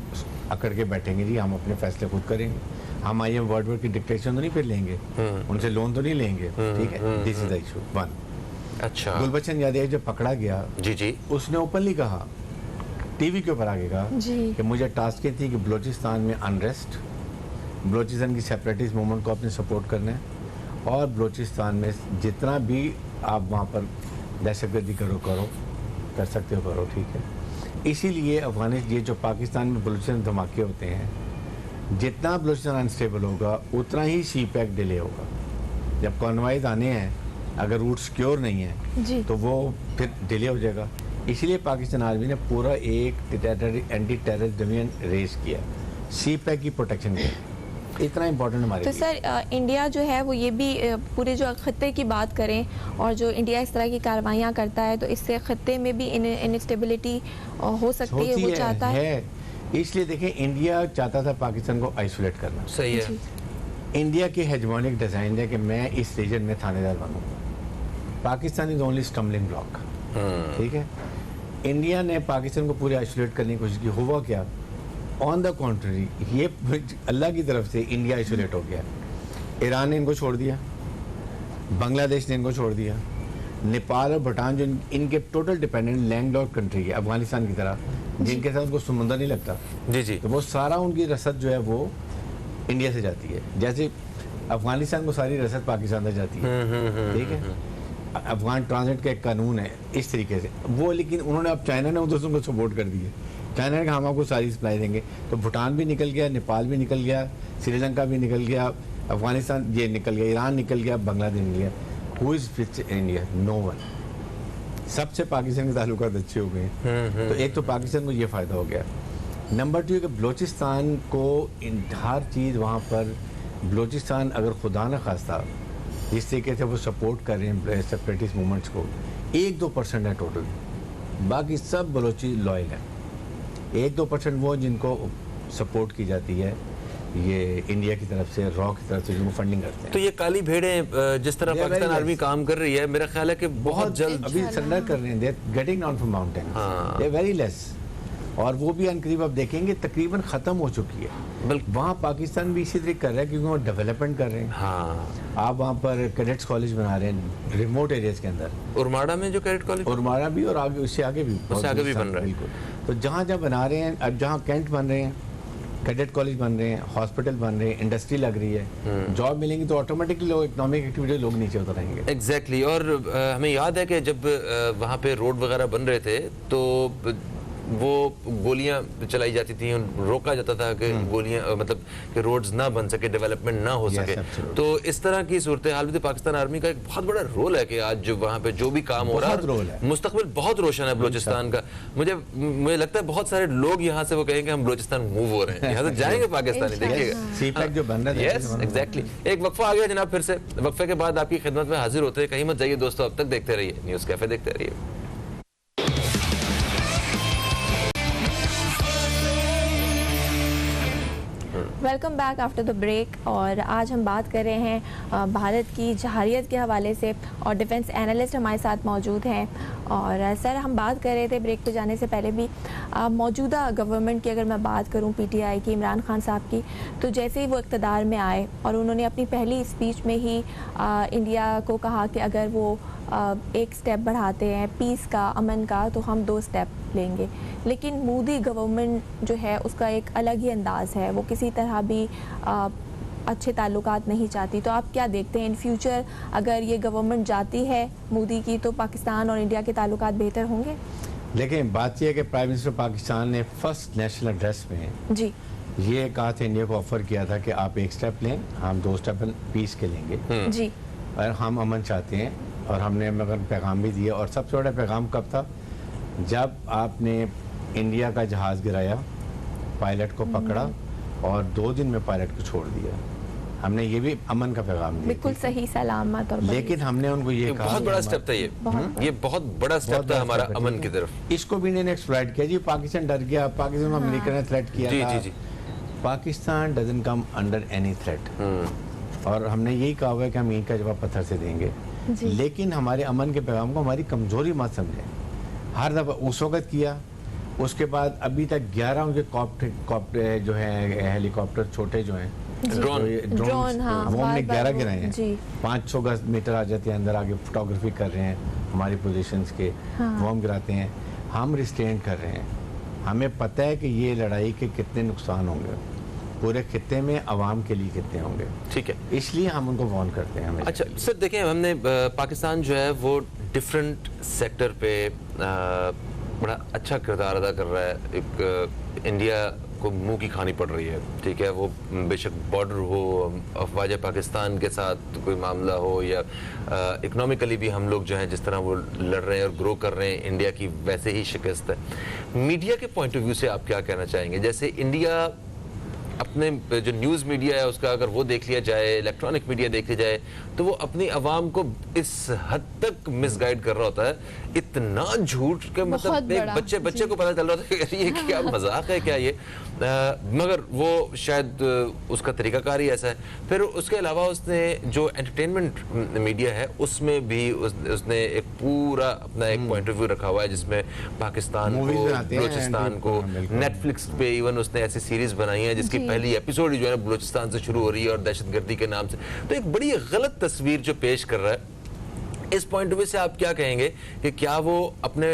अकड़ के बैठेंगे जी, हम अपने फैसले खुद करेंगे, हम IM वर्ल्ड की डिक्टेशन तो नहीं फिर लेंगे, उनसे लोन तो नहीं लेंगे, ठीक है, this is the issue one. अच्छा, गुलबचन यादव जब पकड़ा गया, जी जी, उसने ओपनली कहा, टीवी के ऊपर आगे कहा कि मुझे टास्क ये थी कि बलूचिस्तान में अनरेस्ट, बलूचिस्तान की सेपरेटिस्ट मूवमेंट को अपने सपोर्ट करना है, और बलूचिस्तान में जितना भी आप वहाँ पर दहशतगर्दी कर सकते हो करो, ठीक है। इसीलिए अफगानिस्तान, ये जो पाकिस्तान में बलूचिस्तान धमाके होते हैं, जितना बलूचिस्तान अनस्टेबल होगा उतना ही सीपैक डिले होगा। जब कॉन्वाइज आने हैं, अगर रूट सिक्योर नहीं है तो वो फिर डिले हो जाएगा। इसीलिए पाकिस्तान आर्मी ने पूरा एक एंटी टेररिस्ट डिवीजन रेज किया, सीपैक की प्रोटेक्शन के लिए। इतना इम्पोर्टेंट हमारे तो लिए। सर इंडिया जो है वो ये भी पूरे जो खत्ते की बात करें और जो इंडिया इस तरह की कार्रवाइयाँ करता है तो इससे खत्ते में भी इनस्टेबिलिटी हो सकती है, वो चाहता है। इसलिए देखें, इंडिया चाहता था पाकिस्तान को आइसोलेट करना। सही है। इंडिया की हेजमोनिक डिज़ाइन है कि मैं इस रीजन में थानेदार बनूंगा, Pakistan is only stumbling block, ठीक है। इंडिया ने पाकिस्तान को पूरे आइसोलेट करने की कोशिश की, हुआ क्या? ऑन द कॉन्ट्ररी, ये अल्लाह की तरफ से इंडिया आइसोलेट हो गया। ईरान ने इनको छोड़ दिया, बांग्लादेश ने इनको छोड़ दिया, नेपाल और भूटान जो इनके टोटल डिपेंडेंट लैंडलॉक्ड कंट्री है अफगानिस्तान की तरह, जिनके साथ उनको समुंदर नहीं लगता, जी जी, तो वो सारा उनकी रसद जो है वो इंडिया से जाती है, जैसे अफगानिस्तान को सारी रसद पाकिस्तान से जाती है, ठीक है। अफगान ट्रांजिट का एक कानून है इस तरीके से वो, लेकिन उन्होंने, अब चाइना ने उधर को सपोर्ट कर दिया। चाइना ने कहा हम आपको सारी सप्लाई देंगे, तो भूटान भी निकल गया, नेपाल भी निकल गया, श्रीलंका भी निकल गया, अफगानिस्तान ये निकल गया, ईरान निकल गया, बांग्लादेश निकल गया। Who is with India? No one. सबसे पाकिस्तान के ताल्लुकात अच्छे हो गए। तो एक तो पाकिस्तान को ये फ़ायदा हो गया। नंबर 2 कि बलूचिस्तान को हर चीज़ वहाँ पर, बलूचिस्तान अगर खुदा न खास्ता जिस तरीके से वो सपोर्ट कर रहे हैं सेपरेटिस्ट मूवमेंट्स को, 1-2% है टोटल, बाकी सब बलोची लॉयल है। 1-2% वो जिनको सपोर्ट की जाती है ये इंडिया की तरफ से, रॉ की तरफ से, जिनको फंडिंग करते हैं। तो ये काली भेड़ें जिस तरह पाकिस्तान आर्मी काम कर रही है, मेरा ख्याल है कि बहुत जल्द अभी सरेंडर कर रहे हैं, they getting down from mountain, they very less, और वो भी अनकरीब आप देखेंगे तकरीबन ख़त्म हो चुकी है। वहाँ पाकिस्तान भी इसी तरीके कर रहा है क्योंकि वो डेवलपमेंट कर रहे हैं। हाँ, आप वहाँ पर कैडेट्स कॉलेज बना रहे हैं रिमोट एरियाज के अंदर, उरमाड़ा में जो कैडेट कॉलेज, उरमाड़ा भी, और आगे उससे आगे भी बन रहा है। बिल्कुल। तो जहाँ जहाँ बना रहे हैं, अब जहाँ कैंट बन रहे हैं, कैडेट कॉलेज बन रहे हैं, हॉस्पिटल बन रहे हैं, इंडस्ट्री लग रही है, जॉब मिलेंगी तो ऑटोमेटिकली लोग, इकोनॉमिक एक्टिविटी लोग नीचे उतर आएंगे। एग्जैक्टली। और हमें याद है कि जब वहाँ पे रोड वगैरह बन रहे थे तो वो गोलियां चलाई जाती थी, रोका जाता था कि गोलियां, मतलब कि रोड्स ना बन सके, डेवलपमेंट ना हो सके। तो इस तरह की सूरत हाल में पाकिस्तान आर्मी का एक बहुत बड़ा रोल है कि आज जो वहाँ पे जो भी काम हो रहा है, मुस्तकबिल बहुत रोशन है बलूचिस्तान का। मुझे लगता है बहुत सारे लोग यहाँ से वो कहेंगे हम बलूचिस्तान मूव हो रहे हैं, यहाँ से जाएंगे पाकिस्तानी, देखिएगा जो बन रहा है। Yes exactly. एक वक्फा आ गया जनाब, फिर से वक्फे के बाद आपकी खिदमत में हाजिर होते हैं। कहीं मत जाइए दोस्तों, अब तक देखते रहिए न्यूज़ कैफे, देखते रहिए। Welcome back after the break. और आज हम बात कर रहे हैं भारत की जहारियत के हवाले से, और डिफेंस एनालिस्ट हमारे साथ मौजूद हैं। और सर, हम बात कर रहे थे ब्रेक पे जाने से पहले भी मौजूदा गवर्नमेंट की अगर मैं बात करूं, पीटीआई की, इमरान खान साहब की, तो जैसे ही वो इक़्तिदार में आए और उन्होंने अपनी पहली स्पीच में ही इंडिया को कहा कि अगर वो एक स्टेप बढ़ाते हैं पीस का, अमन का, तो हम 2 स्टेप लेंगे। लेकिन मोदी गवर्नमेंट जो है उसका एक अलग ही अंदाज़ है, वो किसी तरह भी अच्छे ताल्लुकात नहीं चाहती। तो आप क्या देखते हैं इन फ्यूचर, अगर ये गवर्नमेंट जाती है मोदी की, तो पाकिस्तान और इंडिया के ताल्लुकात बेहतर होंगे? लेकिन बात यह है कि प्राइम मिनिस्टर पाकिस्तान ने फर्स्ट नेशनल एड्रेस में जी ये कहा था, इंडिया को ऑफर किया था कि आप 1 स्टेप लें, हम 2 स्टेप पीस के लेंगे जी, और हम अमन चाहते हैं। और हमने मगर पैगाम भी दिया। और सबसे बड़ा पैगाम कब था? जब आपने इंडिया का जहाज़ गिराया, पायलट को पकड़ा और 2 दिन में पायलट को छोड़ दिया। हमने ये भी अमन का पैगाम दिया, बिल्कुल सही सलामत। और लेकिन हमने उनको ये कहा, बहुत बड़ा स्टेप था ये बहुत बड़ा स्टेप था हमारा अमन की तरफ। इसको भी इन्होंने एक्सप्लॉइट किया जी। पाकिस्तान डर गया, पाकिस्तान को अमेरिका ने थ्रेट किया जी था। जी जी। Pakistan doesn't come under any threat. और हमने यही कहा हुआ है कि हम ईंट का जवाब पत्थर से देंगे। लेकिन हमारे अमन के पैगाम को हमारी कमजोरी मत समझें। हर दफ़ा उस वक्त किया, उसके बाद अभी तक 11 उनके कॉप्टर जो है, हेलीकॉप्टर छोटे जो हैं, ड्रोन, हाँ, वो हमने 11 गिराए हैं। जी। 500 गज मीटर आ जाते हैं अंदर, आगे फोटोग्राफी कर रहे हैं हमारी पोजीशंस के, वो हम गिराते हैं। हम रिस्ट्रेन कर रहे हैं। हमें पता है कि ये लड़ाई के कितने नुकसान होंगे, पूरे खित्ते में अवाम के लिए कितने होंगे। ठीक है, इसलिए हम उनको वार्न करते हैं। अच्छा सर, देखें, हमने पाकिस्तान जो है वो डिफरेंट सेक्टर पे बड़ा अच्छा किरदार अदा कर रहा है। एक इंडिया को मुंह की खानी पड़ रही है, ठीक है, वो बेशक बॉर्डर हो, अफवाज पाकिस्तान के साथ कोई मामला हो, या इकोनॉमिकली भी हम लोग जो हैं जिस तरह वो लड़ रहे हैं और ग्रो कर रहे हैं, इंडिया की वैसे ही शिकस्त है। मीडिया के पॉइंट ऑफ व्यू से आप क्या कहना चाहेंगे? जैसे इंडिया अपने जो न्यूज़ मीडिया है उसका अगर वो देख लिया जाए, इलेक्ट्रॉनिक मीडिया देख लिया जाए, तो वो अपनी आवाम को इस हद तक मिसगाइड कर रहा होता है, इतना झूठ के मतलब एक बच्चे को पता चल रहा था कि ये क्या मजाक है क्या ये, मगर वो शायद उसका तरीकाकार ही ऐसा है। फिर उसके अलावा उसने जो एंटरटेनमेंट मीडिया है उसमें भी उसने एक पूरा अपना एक पॉइंट ऑफ व्यू रखा हुआ है, जिसमें पाकिस्तान को, बलूचिस्तान को, नेटफ्लिक्स पे इवन उसने ऐसी सीरीज बनाई है जिसकी पहली एपिसोड जो है ना बलूचिस्तान से शुरू हो रही है और दहशतगर्दी के नाम से। तो एक बड़ी गलत तस्वीर जो पेश कर रहा है, इस पॉइंट ऑफ व्यू से आप क्या कहेंगे कि क्या वो अपने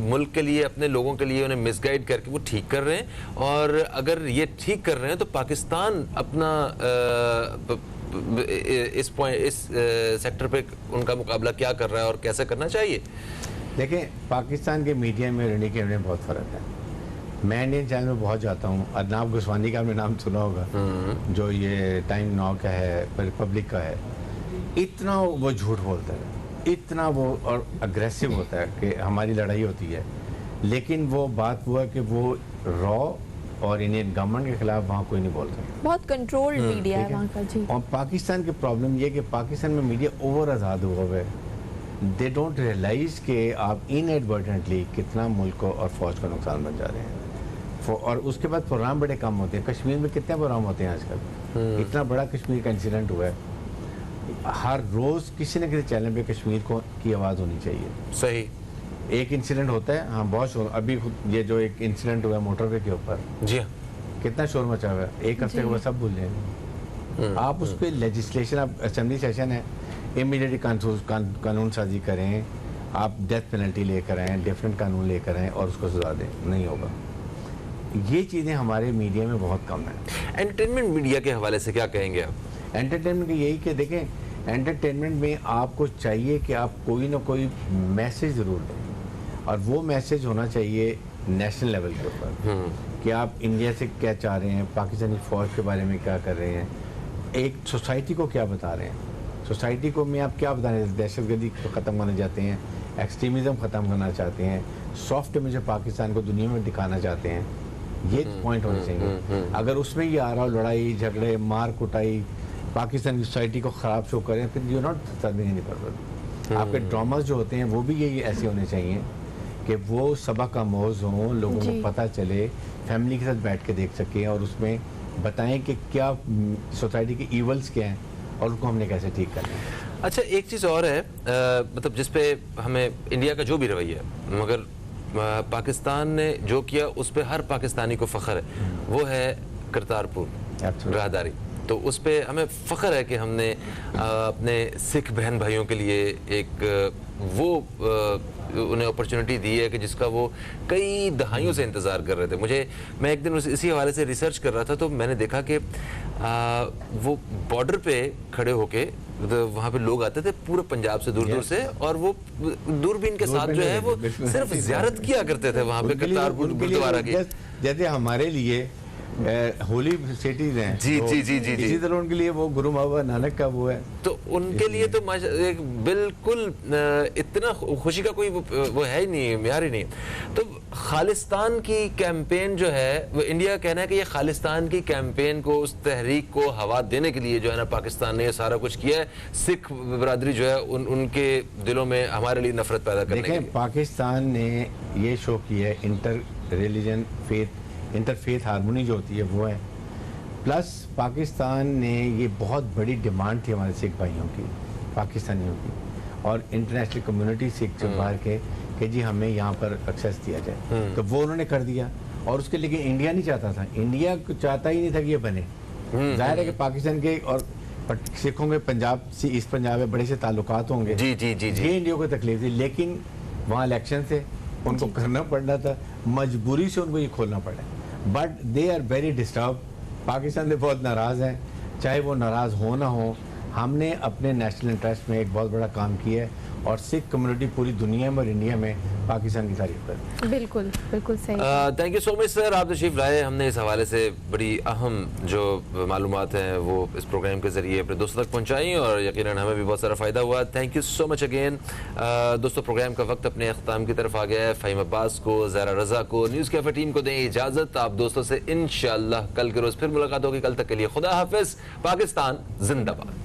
मुल्क के लिए, अपने लोगों के लिए उन्हें मिसगाइड करके वो ठीक कर रहे हैं? और अगर ये ठीक कर रहे हैं तो पाकिस्तान अपना इस सेक्टर पे उनका मुकाबला क्या कर रहा है और कैसे करना चाहिए? देखिए, पाकिस्तान के मीडिया में और इंडिया के में बहुत फ़र्क है। मैं इंडियन चैनल में बहुत जाता हूँ। अदनाब गुस्वानी का आपने नाम सुना होगा, जो ये टाइम नाउ का है, रिपब्लिक का है। इतना वो झूठ बोलता है, इतना वो और अग्रेसिव होता है कि हमारी लड़ाई होती है, लेकिन वो बात हुआ कि वो रॉ और इंडियन गवर्नमेंट के खिलाफ वहाँ कोई नहीं बोलता। बहुत कंट्रोल्ड मीडिया है वहाँ का जी। और पाकिस्तान की प्रॉब्लम ये कि पाकिस्तान में मीडिया ओवर आज़ाद हुआ है। दे डोंट रियलाइज कि आप इनएडवर्टेंटली कितना मुल्क को और फौज का नुकसान बन जा रहे हैं। और उसके बाद प्रोग्राम बड़े कम होते हैं। कश्मीर में कितने प्रोग्राम होते हैं आजकल? इतना बड़ा कश्मीर का इंसिडेंट हुआ है, हर रोज़ किसी न किसी चैनल पे कश्मीर को की आवाज़ होनी चाहिए। सही, एक इंसिडेंट होता है, हाँ बहुत शोर। अभी ये जो एक इंसिडेंट हुआ है मोटरवे के ऊपर, जी हाँ, कितना शोर मचा हुआ है। एक हफ्ते के बाद सब भूल जाएंगे। आप उस पर लेजिस्लेशन, आप असेंबली सेशन है, इमीडिएटली कानून साजी करें, आप डेथ पेनल्टी लेकर आएँ, डिफरेंट कानून लेकर आएँ और उसको सजा दें, नहीं होगा। ये चीज़ें हमारे मीडिया में बहुत कम है। एंटरटेनमेंट मीडिया के हवाले से क्या कहेंगे आप? एंटरटेनमेंट की यही कि देखें, एंटरटेनमेंट में आपको चाहिए कि आप कोई ना कोई मैसेज ज़रूर दें, और वो मैसेज होना चाहिए नेशनल लेवल के ऊपर कि आप इंडिया से क्या चाह रहे हैं, पाकिस्तानी फ़ौज के बारे में क्या कर रहे हैं, एक सोसाइटी को क्या बता रहे हैं। सोसाइटी को में आप क्या बता रहे हैं? दहशतगर्दी ख़त्म करना चाहते हैं, एक्सट्रीमिज़म ख़त्म करना चाहते हैं, सॉफ्ट इमेज पाकिस्तान को दुनिया में दिखाना चाहते हैं। ये पॉइंट होने चाहिए। अगर उसमें ये आ रहा हो लड़ाई झगड़े मार कुटाई, पाकिस्तान की सोसाइटी को ख़राब शो करें, फिर you not serving any purpose. आपके ड्रामाज जो होते हैं वो भी यही ऐसे होने चाहिए कि वो सबक आमोज़ हों, लोगों को पता चले, फैमिली के साथ बैठ के देख सकें और उसमें बताएं कि क्या सोसाइटी के ईवल्स क्या हैं और उनको हमने कैसे ठीक करना है। अच्छा, एक चीज़ और है, मतलब जिस पे हमें इंडिया का जो भी रवैया है, मगर पाकिस्तान ने जो किया उस पे हर पाकिस्तानी को फ़ख्र है, वो है करतारपुर राहदारी। तो उस पे हमें फ़ख्र है कि हमने अपने सिख बहन भाइयों के लिए एक वो उन्हें अपॉर्चुनिटी दी है कि जिसका वो कई दहाइयों से इंतज़ार कर रहे थे। मैं एक दिन इसी हवाले से रिसर्च कर रहा था, तो मैंने देखा कि वो बॉर्डर पे खड़े होके तो वहाँ पे लोग आते थे पूरे पंजाब से, दूर दूर से, और वो दूरबीन के साथ जो है वो सिर्फ ज़ियारत किया करते थे वहाँ पे करतारपुर गुरुद्वारा की। जैसे हमारे लिए होली सिटीज हैं, जी जी जी जी इसी तरह उनके लिए वो गुरु बाबा नानक का वो है, तो उनके लिए तो एक बिल्कुल इतना खुशी का कोई वो है ही नहीं, म्यार ही नहीं। तो खालिस्तान की कैंपेन जो है, वो इंडिया कहना है कि ये खालिस्तान की कैंपेन को, उस तहरीक को हवा देने के लिए जो है ना पाकिस्तान ने ये सारा कुछ किया है। सिख बरादरी जो है उनके दिलों में हमारे लिए नफरत पैदा करने के लिए पाकिस्तान ने ये शो किया है, inter religion faith, interfaith harmony जो होती है वो है। प्लस पाकिस्तान ने ये बहुत बड़ी डिमांड थी हमारे सिख भाइयों की, पाकिस्तानियों की, और इंटरनेशनल कम्युनिटी सिख जो बाहर के कि जी हमें यहाँ पर एक्सेस दिया जाए, तो वो उन्होंने कर दिया। और उसके लिए इंडिया नहीं चाहता था, इंडिया चाहता ही नहीं था कि ये बने। जाहिर है कि पाकिस्तान के और सिखों के पंजाब से, ईस्ट पंजाब में बड़े से ताल्लुकात होंगे, जी जी जी जी, ये इंडिया को तकलीफ थी। लेकिन वहाँ इलेक्शन थे, उनको करना पड़ना था, मजबूरी से उनको ये खोलना पड़ा। But they are very disturb, Pakistan से बहुत नाराज़ हैं, चाहे वो नाराज़ हो ना हो। हमने अपने नेशनल इंटरेस्ट में एक बहुत बड़ा काम किया है, और सिख कम्युनिटी पूरी दुनिया में और इंडिया में पाकिस्तान की तारीफ करती है। बिल्कुल बिल्कुल सही। Thank you so much sir, आप तशरीफ लाए। हमने इस हवाले से बड़ी अहम जो मालूमात हैं वो इस प्रोग्राम के ज़रिए अपने दोस्तों तक पहुँचाई, और यकीनन हमें भी बहुत सारा फ़ायदा हुआ। Thank you so much again. दोस्तों, प्रोग्राम का वक्त अपने अख्ताम की तरफ आ गया है। फ़हीम अब्बास को, ज़हरा रज़ा को, न्यूज़ कैफ़े टीम को दें इजाज़त। आप दोस्तों से इंशाअल्लाह कल के रोज़ फिर मुलाकात होगी। कल तक के लिए खुदा हाफिज़। पाकिस्तान जिंदाबाद।